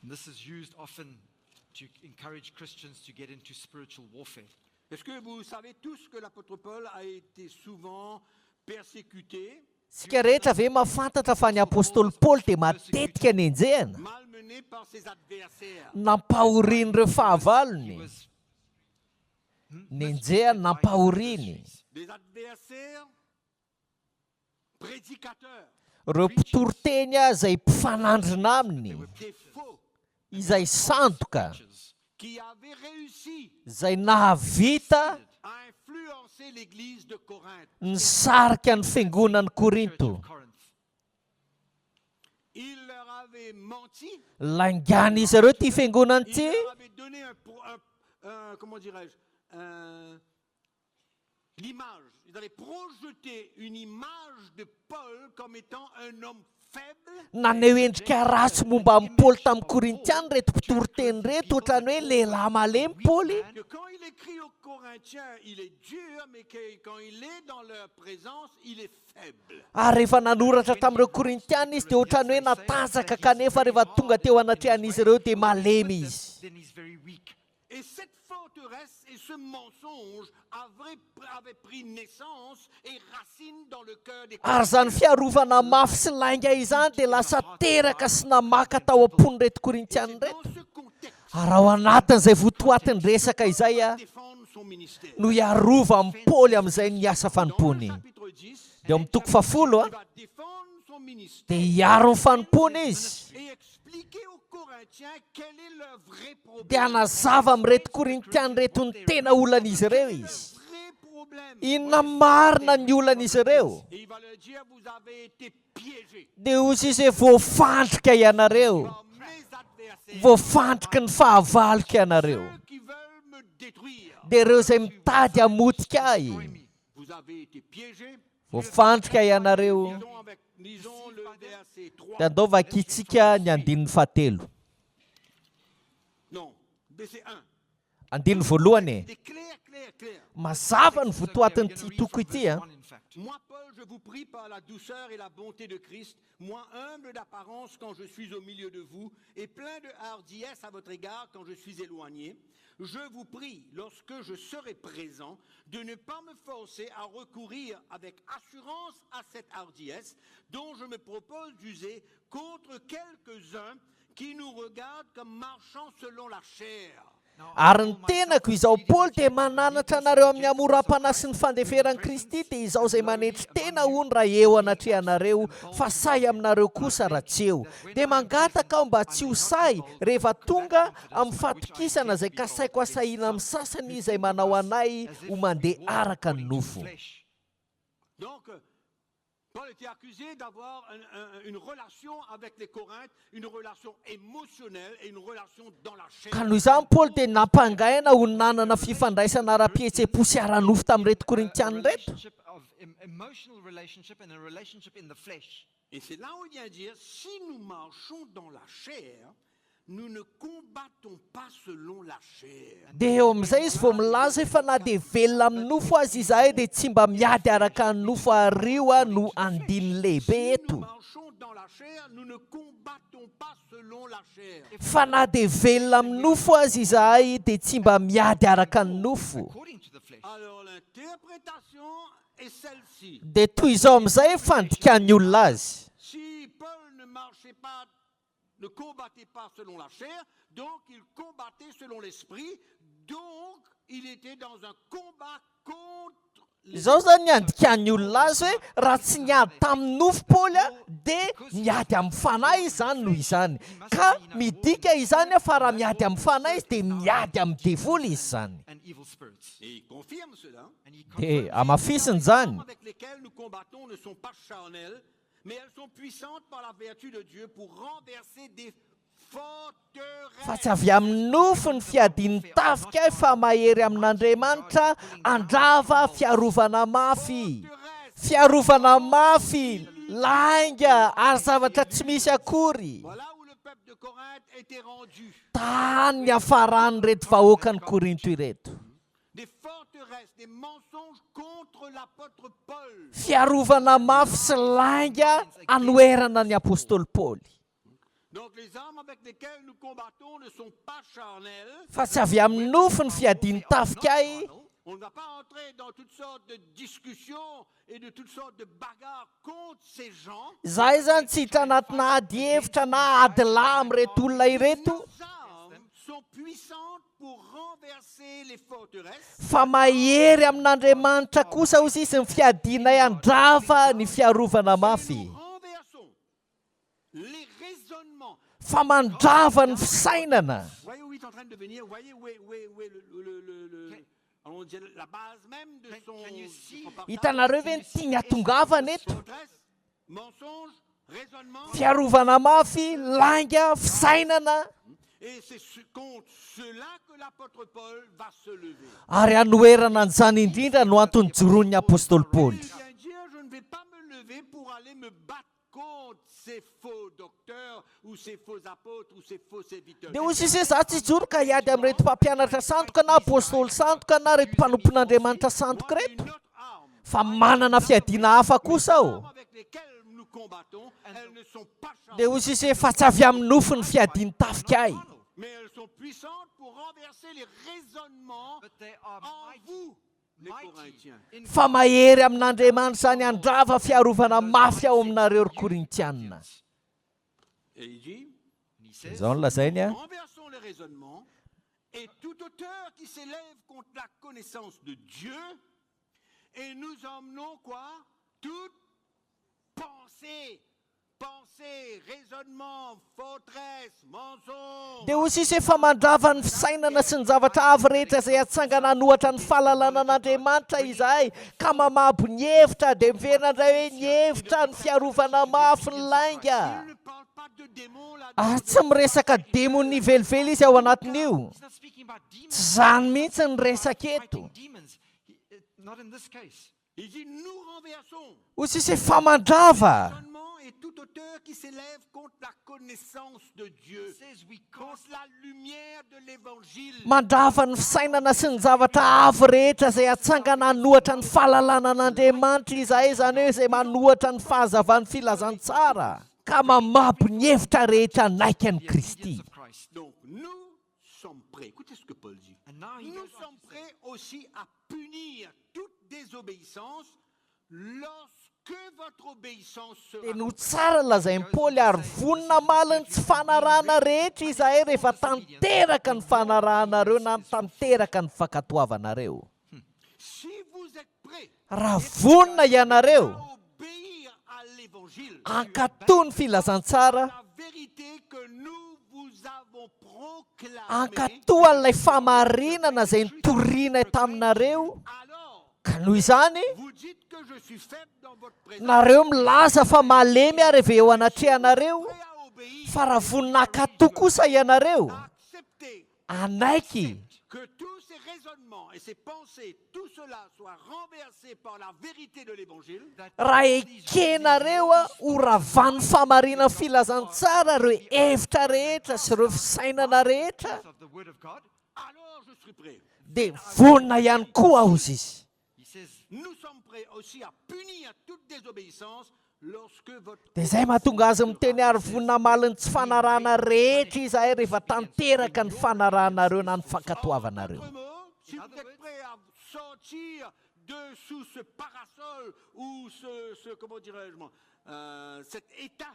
And this is used often to encourage Christians to get into spiritual warfare. Est-ce que vous savez tous que l'apôtre Paul a été souvent persécuté, Sika rehetra ve mahafantatra fa ny apôstôly Paoly dia matetika nenjehana, malmené par ses adversaires? nampahorian'ireo He fahavalony, was nenjehana nampahoriany. Des adversaires prédicateurs, Ireo mpitoroteny izay mpifanandrina aminy, des faux, izay sandoka, qui avaient réussi izay nahavita à influencer l'église de Corinthe. nisarika ny fiangonan'ny Korinto. Corinth. Il leur avait menti, Laingana izy ireo ty fiangonana il ty, leur avait donné comment dirais-je, l'image. Ils avaient projeté une image de Paul comme étant un homme faible, naneho endrika ratsy momba amin'ny Paoly tamin'ny Korintiana reto mpitoroteny reto, ohatrany hoe lehilahy malemy Paoly. que quand il écrit aux Corinthiens, il est dur, mais que quand il est dans leur présence, il est faible. Ary rehefa nanoratra tamin'ireo Korintiana izy dia ohatrany hoe natanjaka kanefa rehefa tonga teo anatrehan'izy ireo dia malemy izy. Then he's very weak. Et cette forteresse et ce mensonge avaient pris naissance et racine dans le cœur des Ary zany fiarovana mafy sy lainga izany dia lasa teraka sy namaka tao am-pony reto Korintiana reto. Dans ce contexte, Ary ao anatin'izay votoatin'ny resaka izay défendre son ministère. no hiarova amin'ny Paoly amin'izay ny asa Dans le fanompony. chapitre 10, Dia amin'ny toko 10 il va défendre son ministère dia hiaro ny fanompony izy. et expliquer aux Corinthiens quel est leur vrai problème. Dia hanazava amin'reto Korintiana reto ny tena olan'izy ireo izy. Vrai problème. Inona marina ny olan'izy ireo? Et il va leur dire, vous avez été piégés Dia hozy izy hoe voafandrika ianareo, par mes adversaires, voafandrika ny fahavalika ianareo. ceux qui veulent me détruire. Dia ireo izay mitady hamotika ahy, Vous avez été piégés. voafandrika ianareo. Lisons le verset 3. Dia andao vakitsika ny andininy 7. Non, verset 1. Andininy voalohany, C'est clair, clair, clair. mazava ny votoatin'ity toko ity. One, in fact. Moi, Paul, je vous prie par la douceur et la bonté de Christ, moi humble d'apparence quand je suis au milieu de vous, et plein de hardiesse à votre égard quand je suis éloigné, je vous prie, lorsque je serai présent, de ne pas me forcer à recourir avec assurance à cette hardiesse dont je me propose d'user contre quelques-uns qui nous regardent comme marchant selon la chair. Ary ny tenako izao Paoly dia mananatra anareo amin'ny hamoram-panahy sy ny fandeferan'i Kristy dia izaho izay manetry tena hony raha eo anatrehanareo fa say aminareo kosa raha tsy eo. Dia mangataka aho mba tsy ho say rehefa tonga amin'ny fatokisana izay kasaiko asahiana amin'ny sasany izay manao anay ho mandeha araka ny nofo. Flesh. Donc, Paul était accusé d'avoir une relation avec les Corinthes, une relation émotionnelle et une relation dans la chair. Ka noho izany Paoly dia nampangaina ho nanana fifandraisana ara-pihetsepo sy ara-nofo tamin'ireto Korintiana reto. Relationship of emotional relationship and a relationship in the flesh. Et c'est là où il vient dire, si nous marchons dans la chair, nous ne combattons pas selon la chair. Dia eo amin'izay izy vao milaza hoe fa na dia velona amin'ny nofo azy izahay dia tsy mba miady araka ny nofo ario no andiny lehibe Si eto. nous marchons dans la chair, nous ne combattons pas selon la chair. Fa na dia velona amin'ny nofo azy izahay dia tsy mba miady araka ny nofo. According to the flesh. Alors l'interprétation est celle-ci. Dia toy izao amin'izay fandikan'ny olona azy. Si Paul ne marchait pas ne combattait pas selon la chair, donc il combattait selon l'esprit, donc il était dans un combat contre izao zany ny andikany olona azy hoe raha tsy niady tamin'ny nofo Paoly a dia miady amin'ny fanahy izy zany noho izany, ka midika izany a fa raha miady amin'ny fanahy izy dia miady amin'ny devoly izy zany. and evil spirits. Et il confirme cela. And he Dia confirms amafisiny Les zany. armes avec lesquelles nous combattons ne sont pas charnelles, mais elles sont puissantes par la vertu de Dieu pour renverser des Fa forteresses. tsy avy amin'ny nofo ny fiadian'ny tafika fa mahery amin'Andriamanitra andrava fiarovana mafy. Fiarovana mafy, lainga ary zavatra tsy misy akory. Voilà où le peuple de Corinthe était rendu. Tany ny hafarany reto vahoaka ny Korinto ireto. Des forteresses, des mensonges contre l'apôtre Paul. Fiarovana mafy sy lainga anoerana ny apôstôly Paoly. Donc les armes avec lesquelles nous combattons ne sont pas charnelles. Fa tsy avy amin'ny nofo ny fiadian'ny tafika. On ne va pas entrer dans toutes sortes de discussions et de toutes sortes de bagarres contre ces gens. Zahay zany tsy hitra anatina ady hevitra na ady lahy amin'ireto olona ireto. Nos armes sont puissantes pour renverser les forteresses. Fa mahery amin'Andriamanitra kosa hozy izy ny fiadianay andrava ny fiarovana mafy. Nous renversons les raisonnements. Fa mandrava ny fisainana. Voyez où il est en train de venir. Voyez où est on dirait la base même de son. Hitanareo ve ny tiany atongavana eto? Forteresse, mensonge, raisonnement. Fiarovana mafy, lainga, fisainana. Et c'est contre cela que l'apôtre Paul va se lever. Ary anoerana an'izany indrindra no antony joroan'ny apôstôly Paoly. Il vient dire, je ne vais pas me lever pour aller me battre contre ces faux docteurs ou ces faux apôtres ou ces faux serviteurs. Dia hozy izy hoe za tsy hijoro ka hiady amin'ireto mpampianatra sandoka na apôstôly sandoka na reto mpanompon'Andriamanitra sandoka Moi, reto. une autre arme. Fa manana fiadiana hafa kosa Les aho. armes avec lesquelles nous combattons, elles ne sont pas charnelles, Dia hozy izy hoe fa tsy avy amin'ny nofo ny fiadian'ny tafika. mais elles sont puissantes pour renverser les raisonnements but they are en vous, les mighty Corinthiens. in Fa mahery amin'Andriamanitra zany andrava fiarovana mafy ao aminareo ry Korintianina. Et il dit, And he says, Izao no lazainy a. renversons les raisonnements et tout auteur qui s'élève contre la connaissance de Dieu, et nous emmenons quoi? Toute pensée, raisonnement, forteresse, mensonge. Dia hozy izy efa mandrava ny fisainana sy ny zavatra avy rehetra izay atsangana hanohatra ny fahalalana an'Andriamanitra izahay ka mamabo ny hevitra dia miverina indray hoe ny hevitra ny fiarovana mafy ny lainga. Il ne parle pas de démons là. Tsy miresaka démoni velively izy ao anatin'io. he's not speaking about demons, Tsy zany mihitsy ny resaka eto. fighting demons. Not in this case. Il dit nous renversons Hozy izy efa mandrava. raisonnement et tout auteur qui s'élève contre la connaissance de Dieu, It says we contre cast la lumière de l'évangile. Mandrava ny fisainana sy ny zavatra avy rehetra izay atsangana hanohatra ny fahalalana an'Andriamanitra izahay zany hoe izay manohatra ny fahazavan'ny filazantsara ka mamabo ny hevitra rehetra naiky an'i the Kristy. obedience of Christ. Donc nous sommes prêts. Écoutez ce que Paul dit. And now he Nous goes on sommes to say, prêts aussi à punir toute désobéissance lorsque votre obéissance sera Dia no tsara lazain'i Paoly ary vonona maliny tsy fanarahana rehetra izahay rehefa tanteraka ny fanarahanareo na tanteraka ny fankatoavanareo. Si vous êtes prêts Raha vonona ianareo à obéir à l'évangile, ankatoa ny filazantsara, la vérité que nous vous avons proclamée, ankatoa an'ilay famarinana izay nitoriana taminareo, alors ka noho izany vous dites que je suis faible dans votre présence, nareo milaza fa malemy ary avy eo anatrehanareo. prêt à obéir, Fa raha vonina ankatoa kosa ianareo, à accepter anaiky que tous ces raisonnements et ces pensées, tout cela soit renversé par la vérité de l'évangile, raha ekenareo ho ravany famarina filazantsara reo hevitra rehetra sy ireo fisainana rehetra, of the word of God. alors je suis prêt. dia vonina ihany koa hozy izy. He says, Nous sommes prêts aussi à punir toute désobéissance lorsque votre Dia izay mahatonga azy miteny ary vonina maliny tsy fanarahana rehetra izahay rehefa tanteraka ny fanarahanareo na ny fankatoavanareo. Autre mot, si vous êtes prêts à sortir de sous ce parasol ou ce comment dirais-je moi, cet état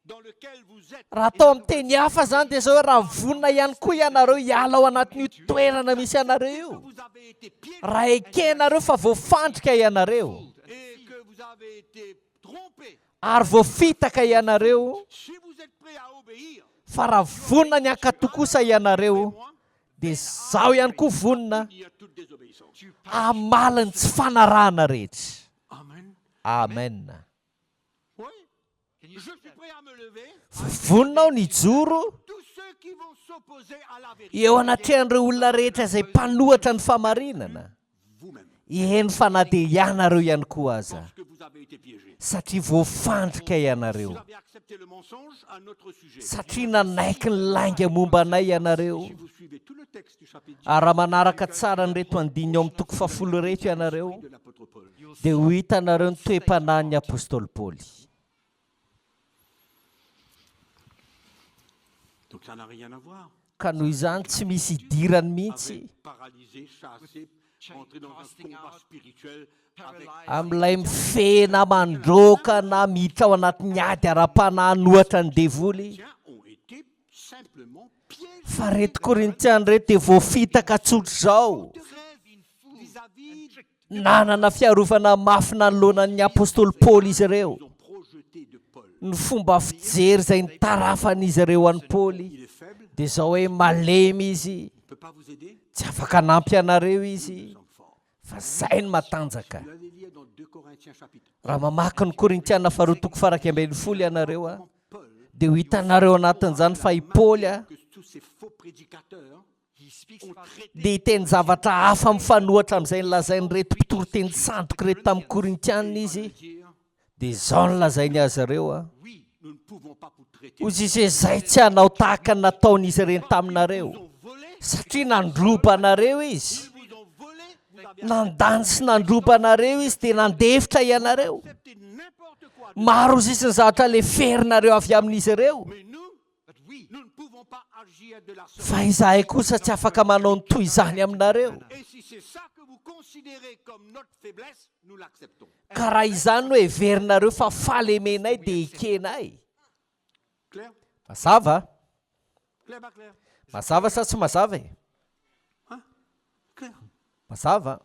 dans lequel vous êtes. raha atao amin'ny teny hafa zany dia zao hoe raha vonina ihany koa ianareo hiala ao anatin'io toerana misy ianareo io, Vous avez été piégés raha ekenareo fa voafandrika ianareo et que vous avez été trompés. ary voafitaka ianareo, Si vous êtes prêts à obéir, fa raha vonina ny akatokosa ianareo moi, dia zaho ihany koa vonina il y a toute désobéissance. hamaliny tsy fanarahana rehetra. Amen. Amen. Oui. Je suis prêt à me lever. Vonina aho ny joro Tous ceux qui vont s'opposer à la vérité, eo anatrehan'ireo olona rehetra izay mpanohatra ny famarinana. vous-même, Eny fa na dia ianareo ihany koa aza, parce que vous avez été piégés. satria voafandrika ianareo, Vous avez accepté le mensonge à notre sujet. satria nanaiky ny lainga momba anay ianareo. Si vous suivez tout le texte du chapitre 10 Ary raha manaraka tsara nyreto andiny ao amin'ny toko 10 reto ianareo, de l'apôtre Paul, dia ho hitanareo ny toe-panahin'ny apôstôly Paoly. donc ça n'a rien à voir. Ka noho izany tsy misy idirany mihitsy Avec paralysé, chassé, entrer dans un combat spirituel avec amin'ilay mifena mandroka na miditra ao anatin'ny ady ara-panahy nohatra ny devoly. tiens, ont été simplement piégés. Fa reto Korintiany reto dia voafitaka tsotra izao, Vis-à-vis, nanana fiarovana mafy nanoloanan'ny apôstôly Paoly izy ireo. ils ont projeté de Paul. Ny fomba fijery izay nitarafan'izy ireo an'ny Paoly Il est faible, dia zao hoe malemy izy, il ne peut pas vous aider. tsy afaka nampy anareo izy, Nous sommes forts. fa zay ny matanjaka. Vous allez lire dans 2 Corinthiens chapitre Raha mamaky ny Korintiana faharotoko faraky ambin'ny folo ianareo a, Paul, dia ho hitanareo anatin'izany fa i Paoly a que tous ces faux prédicateurs He speaks ont about traité dia hiteny zavatra hafa mifanohatra amin'izay nylazainy reto mpitory-teny sandoka reto tamin'ny Korintianina izy, dire dia izao ny lazainy azy ireo a. oui, nous ne pouvons pas vous traiter. Hozy izy hoe zay tsy hanao tahaka ny nataon'izy ireny taminareo, Ils ont volé, satria nandroba anareo izy, ils vous ont volé, vous avez nandany sy nandroba anareo izy dia nandefitra ianareo. accepté n'importe quoi. Maro izy ny zavatra le ferinareo avy amin'izy ireo, Mais nous, but we nous ne pouvons pas agir de la sorte. fa izahay kosa tsy afaka manao ny toy izany aminareo. Et si c'est ça que vous considérez comme notre faiblesse, nous l'acceptons. Ka raha izany no heverinareo fa falemenay dia ekenay. Clair? Mazava? Clair, pas clair? Mazava sa tsy mazava e? Hein? Clair. Mazava?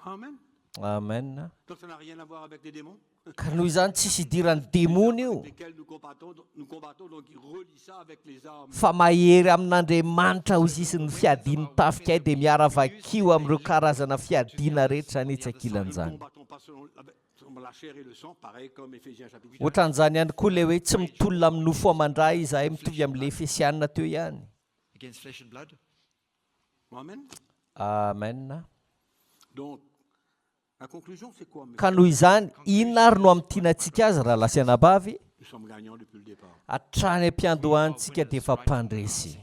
Amen. Amen. Donc ça n'a rien à voir avec les démons Ka noho izany tsisy idiran'ny démony io, lesquels nous combattons, donc il relie ça avec les armes. fa mahery amin'Andriamanitra ho zisy ny fiadiany tafika dia miaravakio amin'ireo karazana fiadiana rehetra zany etsy Nous ankilan'izany. ne combattons pas selon la chair et le sang, pareil comme Éphésiens chapitre 8. Ohatran'izany ihany koa ilay hoe tsy mitolona amin'ny nofo amandray izahay mitovy amin'ilay Efesianina teo ihany. against flesh and blood. Amen. Amen. Donc, la conclusion, c'est quoi, monsieur? Ka noho izany, inona ary no amitianantsika azy raha lasianabavy? Nous sommes gagnants depuis le départ. Hatrany am-piandohantsika dia efa mpandresy.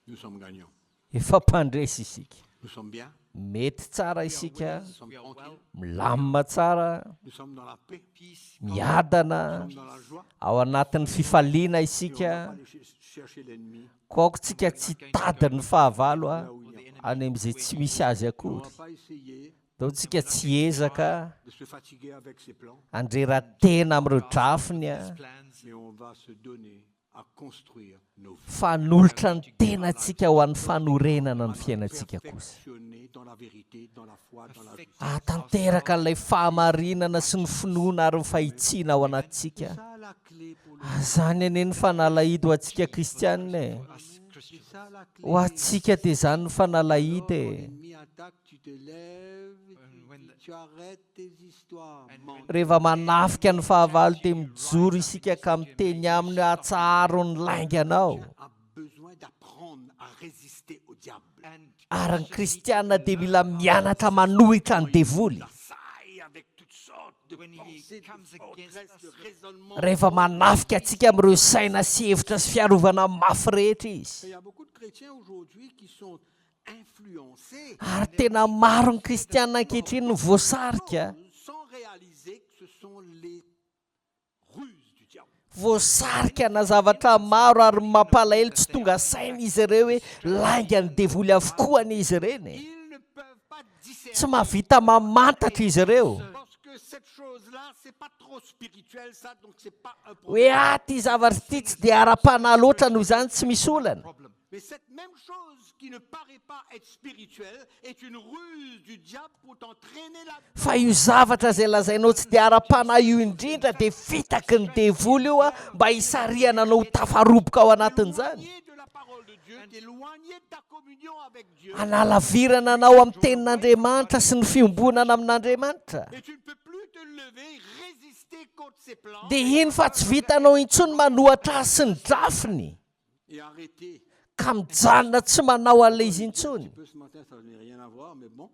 Nous sommes gagnants. Efa mpandresy isika. Nous sommes bien. Mety tsara isika, Nous sommes tranquilles. milamina tsara, Nous sommes dans la paix. Peace. miadana, Nous sommes dans la joie. ao anatin'ny fifaliana Et on ne va isika. pas aller chercher l'ennemi. Koako tsika tsy tady ny fahavalo a, any amin'izay tsy misy azy On ne akory. va pas essayer Dao tsika tsy ezaka de se fatiguer avec ses plans, andrera-tena amin'ireo drafiny a, Plans. mais on va se donner à construire nos vies. fa hanolotra ny tenantsika ho an'ny fanorenana ny fiainantsika kosa. Perfectionner dans la vérité, dans la foi, dans la justice. Atanteraka an'ilay fahamarinana sy ny finoana ary ny fahitsiana ao anatsika. Ça la clé pour le Zany ane ny fanalahidy ho antsika kristianina e. Us Christians. C'est ça la clé. Ho antsika dia zany ny fanalahidy Alors, e. l'ennemi attaque, tu te lèves, tu arrêtes tes histoires. Rehefa manafika ny fahavalo dia mijoro isika ka miteny aminy hoe atsaro ny lainganao. A besoin d'apprendre à résister au diable. And Ary ny kristianina dia mila mianatra manohitra ny devoly. Saille avec toutes sortes de When he pensées, comes de against forteresses, de us, raisonnements. Rehefa manafika antsika amin'ireo saina sy hevitra sy fiarovana mafy rehetra Et izy. il y a beaucoup de chrétiens aujourd'hui qui sont influencés Ary tena maro ny kristianina ankehitriny no voasarika. sans réaliser que ce sont les ruses du diable. Voasarika na zavatra maro ary mampalahelo tsy tonga saina izy ireo hoe lainga ny devoly avokoa n'izy ireny. Ils ne peuvent pas discerner Tsy mahavita mamantatra izy ireo. parce que cette chose-là, c'est pas trop spirituel ça, donc c'est pas un hoe problème. ty zavatra ity tsy dia ara-panahy loatra noho izany tsy misy olana. Problem. Mais cette même chose qui ne paraît pas être spirituelle est une ruse du diable pour t'entraîner là. Fa io zavatra izay lazainao tsy dia ara-panahy io indrindra dia fitaky ny devoly io a mba hisariana anao tafaroboka ao anatin'izany. T'éloigner de la parole de Dieu, t'éloigner de ta communion avec Dieu. Hanalavirana anao amin'ny tenin'Andriamanitra sy ny fiombonana amin'Andriamanitra. Et tu ne peux plus te lever, résister contre ses plans Dia iny fa tsy vitanao intsony manohatra azy sy ny drafiny et arrêter. ka mijanona tsy manao an'ilay izy intsony. Ce matin, ça n'a rien à voir, mais bon,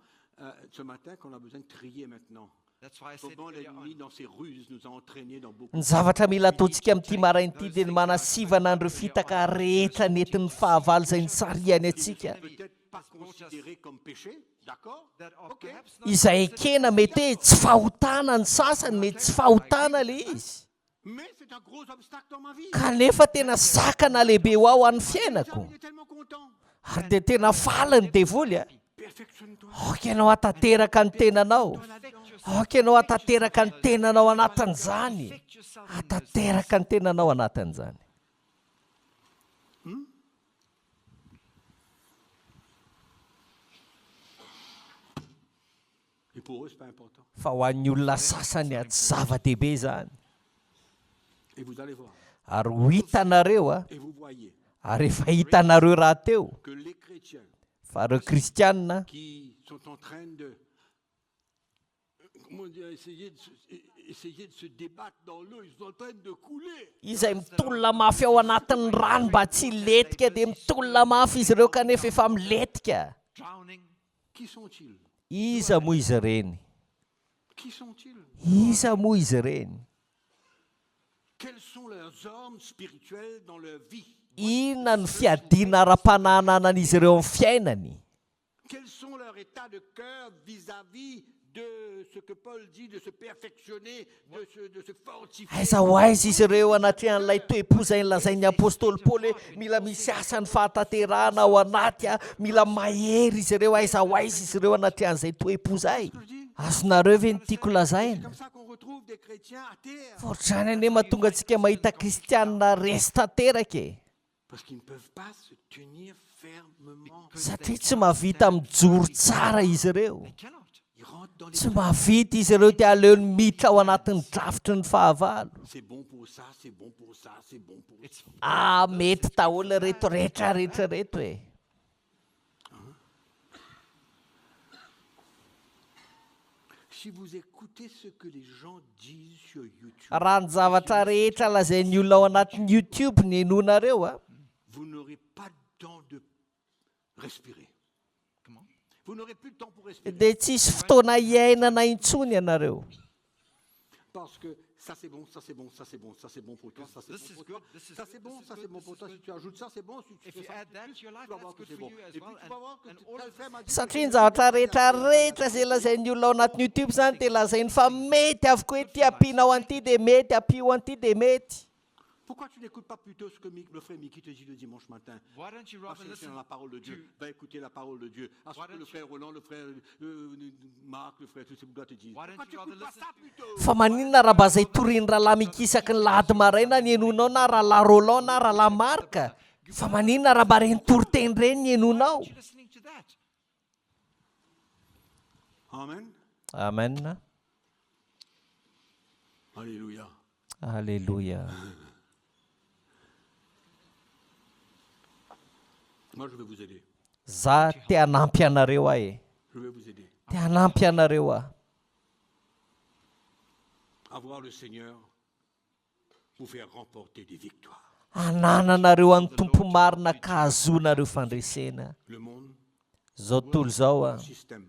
ce matin, qu'on a besoin de trier maintenant. That's why I said Comment earlier l'ennemi, on, dans ses ruses, nous a entraînés dans beaucoup Ny zavatra mila ataontsika amin'ity marain'ity dia ny manasivana an'ireo fitaka rehetra nentin'ny fahavalo izay nisariany atsika. peut-être pas considérés comme péché, d'accord? that are Ok. perhaps not Izay ekena mety hoe tsy fahotana ny sasany, mety tsy fahotana ilay izy. Mais c'est un gros obstacle dans ma vie. Kanefa tena zakana lehibe ho ao amin'ny Le fiainako. diable est tellement content. Ary dia tena faly ny devoly a. Perfectionne-toi. Aoka ianao hatateraka ny tenanao. Aoka ianao hatateraka ny tenanao anatin'izany. affect yourself. Hatateraka ny tenanao anatin'izany. Et pour eux, c'est pas important. Fa ho an'ny olona sasany a tsy zava-dehibe izany. Et vous allez voir. Ary ho hitanareo a, Et vous voyez ary efa hitanareo raha teo que les chrétiens fa ireo kristianina qui sont en train de, comment dire, essayer de se débattre dans l'eau, ils sont en train de couler. izay mitolona mafy ao anatin'ny rano mba tsy hiletika dia mitolona mafy izy ireo kanefa efa miletika. Drowning. Qui sont-ils? Iza moa izy ireny? Qui sont-ils? Iza moa izy ireny? Quelles sont leurs armes spirituelles dans leur vie? Inona ny fiadiana ara-panahanan'izy ireo amin'ny fiainany? Quels sont leurs états de cœur vis-à-vis de ce que Paul dit, de se perfectionner, de se fortifier? Aiza ho aiza izy ireo anatrehan'ilay toe-po izay nolazain'ny apôstôly Paoly hoe mila misy asany fahatanterahana ao anaty a, mila mahery izy ireo. Aiza ho aiza izy ireo anatrehan'izay toe-po izay? Azonareo ve ny tiako C'est lazaina? comme ça qu'on retrouve des chrétiens à terre. Ohatr'izany anie mahatonga antsika mahita kristianina resy tanteraka e. Parce qu'ils ne peuvent pas se tenir fermement. Satria tsy mahavita mijoro tsara izy ireo. They cannot. Ils rentrent dans les... Tsy mahavita izy ireo dia aleo ny miditra ao anatin'ny drafitry ny fahavalo. C'est bon pour ça, c'est bon pour ça, c'est bon pour ça. It's Ah, mety daholo reto rehetra rehetra e. Si vous écoutez ce que les gens disent sur YouTube, Raha ny zavatra rehetra lazain'ny olona ao anatin'ny YouTube ny henonareo a, vous n'aurez pas de temps de respirer. Comment? Vous n'aurez plus de temps pour respirer. dia tsisy fotoana iainana intsony ianareo. Parce que ça c'est bon, ça c'est bon, ça c'est bon, ça c'est bon pour toi, ça c'est This bon is pour toi. good, this is Ça good, c'est bon, this is ça c'est good, bon this pour is toi. good. Si tu ajoutes ça, c'est bon. Si tu If fais you ça, add that to your life, tu vas voir that's que good c'est for bon. you as Et puis well. tu vas voir que And tu all tel of frère m'a dit. Satria ny zavatra rehetra rehetra izay lazain'ny olona ao anatin'ny YouTube izany dia lazainy fa mety avokoa hoe ty ampianao an'ity dia mety, ampio an'ity dia mety. Pourquoi tu n'écoutes pas plutôt ce que le frère Mickey te dit le dimanche matin? Why don't you Va rather chercher listen dans la parole de Dieu, va écouter la parole de Dieu. À ce Why que le don't frère Roland, le frère Marc, le frère tout ce doit te dire. Why don't Pourquoi tu you rather n'écoutes pas listen ça plutôt? Fa maninona raha mba izay torian'ny rahalahy mikisaky ny lahady maraina ny henonao na rahalahy Roland na rahalahy Marka? Fa maninona raha mba reny toriteny reny ny henonao? you listening to that? Amen. Amen. Alléluia. Alléluia. Moi, je vais vous aider. Za te hanampy anareo aho e. Je vais vous aider. Te hanampy anareo aho. À voir le Seigneur vous faire remporter des victoires. Hanananareo an'ny tompo marina ka hazonareo fandresena. Le monde, Zao tontolo zao a, le système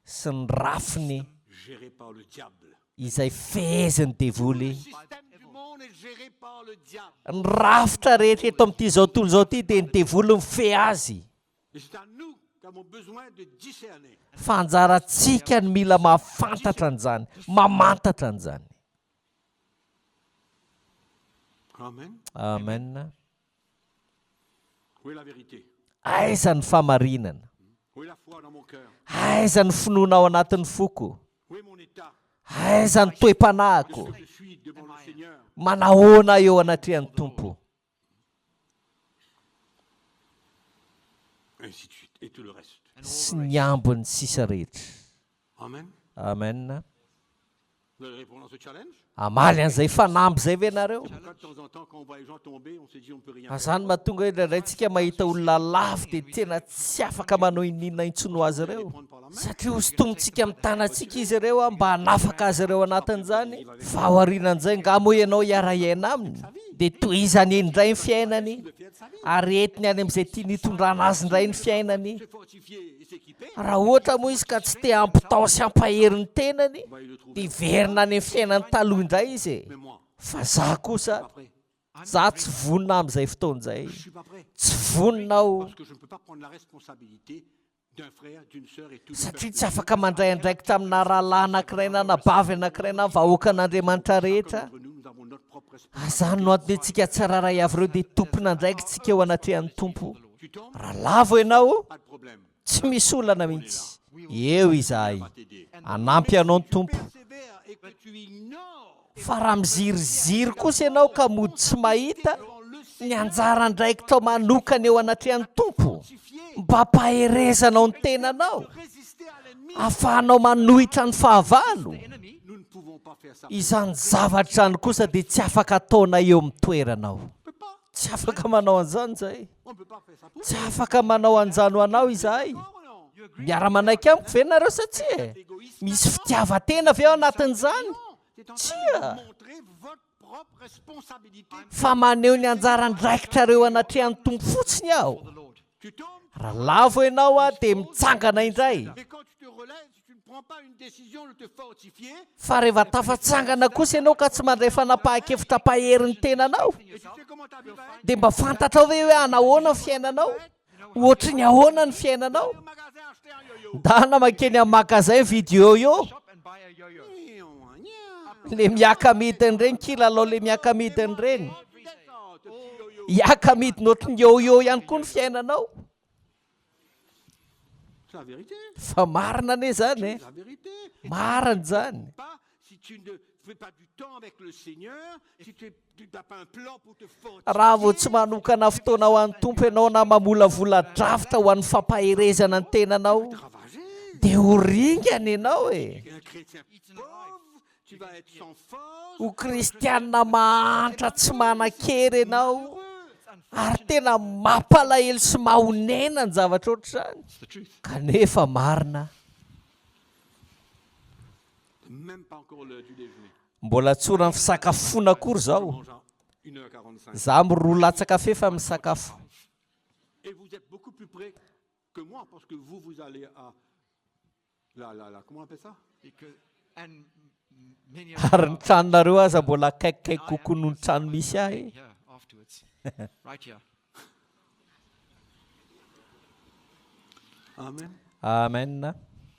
sy ny rafiny géré par le diable. izay fezin'ny devoly. Le système du monde est géré par le diable. Ny rafitra rehetra eto amin'ity zao tontolo zao ity dia ny devoly mife azy. Et c'est à nous qu'avons besoin de discerner. Fa anjarantsika ny mila mahafantatra an'izany, mamantatra an'izany. Amen. Amen. Où est la vérité? Aiza ny famarinana? Où est la foi dans mon cœur? Aiza ny finoana ao anatin'ny foko? Où est mon état? aiza ny toe-panahiko, je suis devant le Seigneur. manahoana eo anatrehan'ny tompo. Ainsi de suite. Et tout le reste. Sy ny ambiny sisa rehetra. Amen. Amen. Vous allez répondre à ce challenge? Amaly an'izay fanamby zay ve nareo? C'est pourquoi de temps en temps, quand on voit les gens tomber, on se dit on ne peut rien faire. Azany mahatonga hoe indraindraitsika mahita olona lafo dia tena tsy afaka manao inona intsono azy ireo, Prendre par la main. satria hosotomontsika amin'ny tanantsika izy ireo mba hanafaka azy ireo anatin'izany. Fa ao aorianan'izay ngamo ianao hiara-iaina aminy dia tohizany indray ny fiainany, Le faire de sa vie. ary entiny any amin'izay tiany hitondrana azy indray ny fiainany. Se fortifier et s'équiper. Raha ohatra moa izy ka tsy te hampitao sy hampahery ny tenany On va y le trouver. dia verina any amin'ny fiainany taloha indray izy. Mais moi, Fa za kosa, pas prêt. za tsy vonina amin'izay fotoan'izay, Je suis pas prêt. tsy vonina aho, Parce que je ne peux pas prendre la responsabilité d'un frère, d'une sœur et tout. satria tsy afaka mandray andraikitra amina rahalahy anankiray na nabavy anankiray na vahoaka an'Andriamanitra rehetra. Entre nous, nous avons notre propre responsabilité. Azany no antony antsika tsiraray avy ireo dia tompona andraikitsika eo anatrehan'ny tompo. Tu tombes, Raha lavo ianao, pas de problème. tsy misy olana mihitsy. Eo izahay, On va t'aider. anampy anao ny tompo. Persévère et que tu ignores Fa raha miziriziry kosa ianao ka mody tsy mahita ny anjara andraikitra manokana eo anatrehan'ny tompo, mba hampaherezanao ny tenanao, résister à l'ennemi, ahafahanao manohitra ny fahavalo. nous ne pouvons pas faire ça. Izany zavatra izany kosa dia tsy afaka ataona eo amin'ny toeranao. On peut pas. Tsy afaka manao an'izany zay. On peut pas faire ça pour Tsy afaka manao an'izany ho anao izahay. non. Miara-manaiky amiko ve nareo satria misy fitiavan-tena ve ao anatin'izany? C'est en Tsia. train de montrer votre propre responsabilité. Fa maneho ny anjara andraikitrareo anatrehan'ny tompo fotsiny aho. Tu tombes, Raha lavo ianao dia mitsangana indray. mais quand tu te relèves, si tu ne prends pas une décision de te fortifier, Fa rehefa tafatsangana kosa ianao ka tsy mandray fanapahan-kevitra pahery ny tenanao, et tu sais comment ta vie va être, dia mba fantatrao ve hoe anahoana ny fiainanao? Ohatry ny ahoana ny fiainanao? au magasin acheter un yo-yo. Dana makeny amin'ny magasin vidy yo-yo, Shop and buy a yo-yo. le miaka-midiny ireny, kilalao le miaka-midiny ireny. D'accord, ce petit yo-yo. Hiaka-midiny ohatry ny yo-yo ihany koa ny fiainanao. C'est la vérité. Fa marina ane zany e, C'est la vérité. marina zany. Pas si tu ne fais pas du temps avec le Seigneur, si tu n'as pas un plan pour te Raha vao fortifier, tsy manokana fotoana ho an'ny tompo ianao na mamolavola drafitra ho an'ny fampaherezana ny tenanao, ravager. dia ho ringana ianao e. Un chrétien pauvre, tu vas être sans force. Ho kristianina mahantra tsy manan-kery ianao, ary tena mampalahelo sy mahonena ny zavatra ohatr'izany. It's the truth. Kanefa marina, Même pas encore l'heure du déjeuner. mbola tsora ny fisakafoana akory On zao. mange à 1h45. Za miroa latsaka fefa misakafo. Et vous êtes beaucoup plus près que moi parce que vous allez à comment on appelle ça? Because, and many of Ary you ny tranonareo aza mbola akaikikaiky kokoa noho ny trano misy ahy. here afterwards. Right here. Amen. Amen.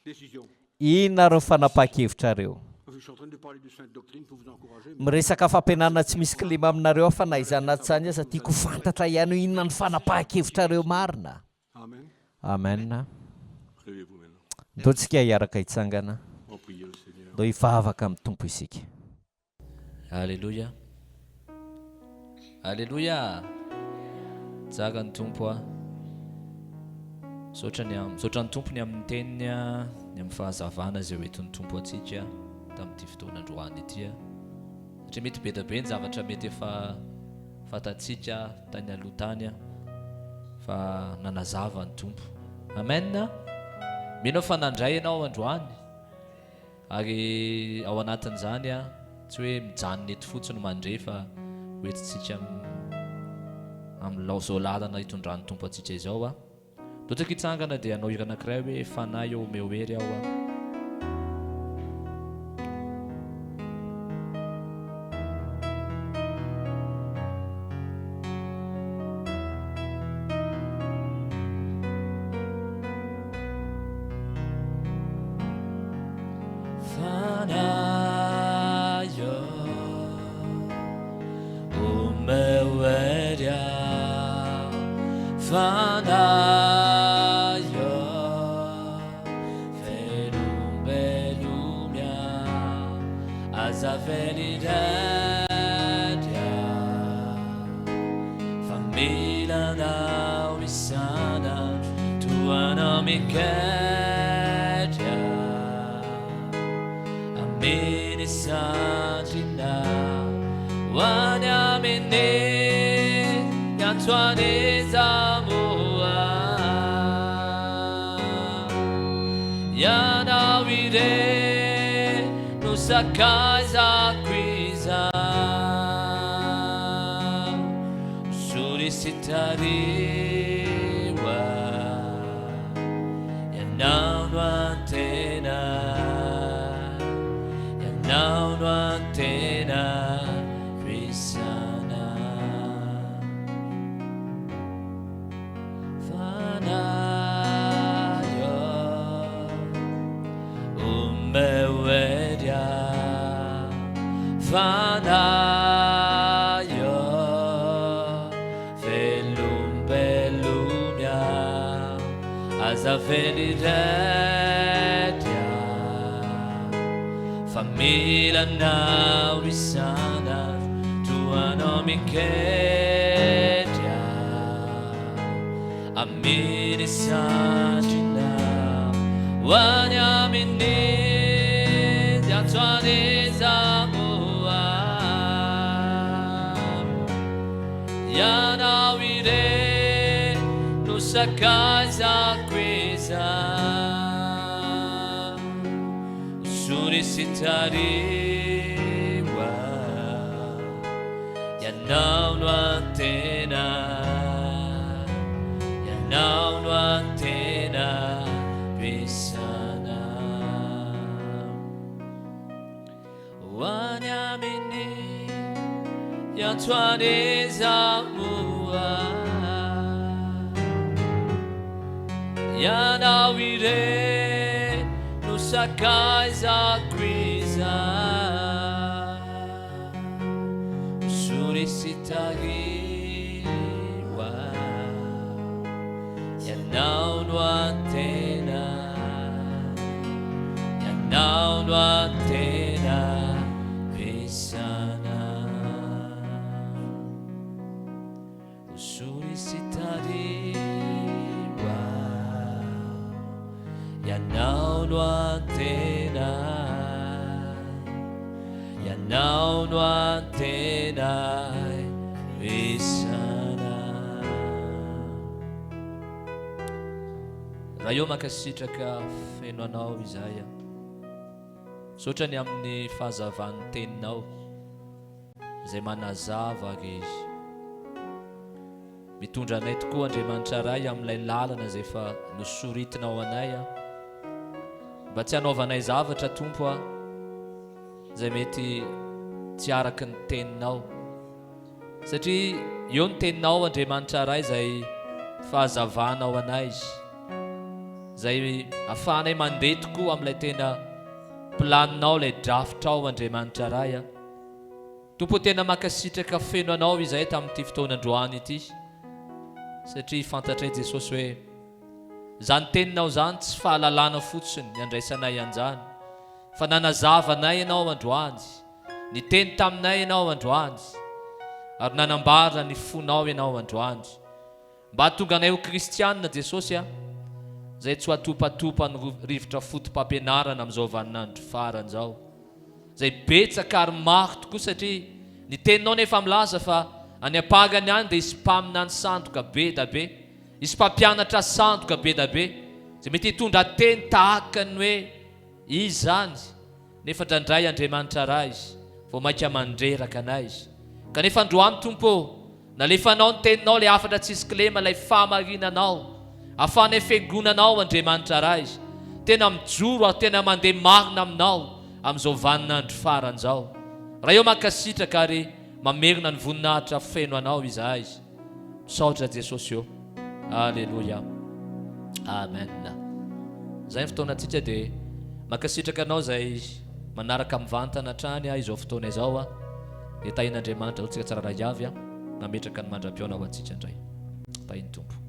Décision. Inona reo fanapahan-kevitrareo? Je suis en train de parler de sainte doctrine pour vous encourager. Miresaka fampianarana tsy misy kilema aminareo fa na izany atsany aza tiako fantatra ihany hoe inona ny fanapahan-kevitrareo marina. Amen. Amen. Levez-vous maintenant. Ntaontsika hiaraka hitsangana, On prie le Seigneur. do hivavaka amin'ny tompo isika. Alléluia. Alléluia. Jaga ny tompo a. Misaotra ny tompony amin'ny teniny a, ny amin'ny fahazavana izay hoentin'ny tompo antsika tamin'ity fotoana androany ity a. Satria mety be da be ny zavatra mety efa fantatsika tany aloha tany a, fa nanazava ny tompo. Amen. Mino fa nandray ianao androany, ary ao anatin'izany a, tsy hoe mijanona eto fotsiny mandre fa hoentintsika amin'izao lalana hitondran'ny tompo antsika izao a. Totraka hitsangana dia anao hira anankiray hoe fanahy eo mehoery aho a. Fanahy o mehoery aho, fanahy velombelomia Familanao isana tuanao mikeja amini sanjina wanyamini yantwani zamua yanawire nusakai za kwiza surisitariwa yanaunwa tena krisana fanayo umewedia fanayo velumya azaveliredia família não isana tua nome queria a mini santina wanya mini ya tua desamua ya na wire nusa casa quesa surisitariwa yanauno antena pisana wanyamini yatwanezamua yanawire sakai za kwiza surisitariwa yanauno antena pisana surisitariwa yanauno antena pisana raha io mankasitraka feno anao izay sotrany amin'ny fahazavan'ny teninao izay manazava izy mitondra anay tokoa Andriamanitra ray amin'ilay lalana izay efa nosoritinao anay mba tsy hanaovanay zavatra tompo izay mety tsy araky ny teninao satria eo ny teninao Andriamanitra ray izay fahazavanao anay izay ahafahanay mandeha tokoa amin'ilay tena planinao ilay drafitrao Andriamanitra ray tompo tena mankasitraka feno anao izay tamin'ity fotoanandroany ity satria fantatray Jesosy hoe zany teninao zany tsy fahalalana fotsiny ny andraisanay anjany fa nanazavanay ianao androany niteny taminay ianao androany ary nanambara ny fonao ianao androany mba tonga anay ho kristianina Jesosy zay tsy hatopatopa ny rivotra fotom-pampianarana amin'izao vaninandro faran'izao zay betsaka ary maro tokoa satria ny teninao nefa milaza fa any apagany any dia isy mpamina ny sandoka be da be isy mpampianatra sandoka be da be zay mety hitondra teny tahaka ny hoe izy zany nefa drandray Andriamanitra ray vao maika mandreraka anay kanefa androany tompo nalefanao ny teninao lay afatra tsisy kilema lay fahamarinanao ahafahanay fiangonanao Andriamanitra ray tena mijoro ary tena mandeha marina aminao amin'izao vaninandro faran'izao raha eo mankasitraka ary mamerina ny voninahitra feno anao izahay misaotra Jesosy eo alleluia amen zay fotoanantsika dia mankasitraka anao zay manaraka mivantana trany izao fotoana izao dia tahin'Andriamanitra tsika tsara raha avy nametraka ny mandram-piona ho antsika indray tahiny tompo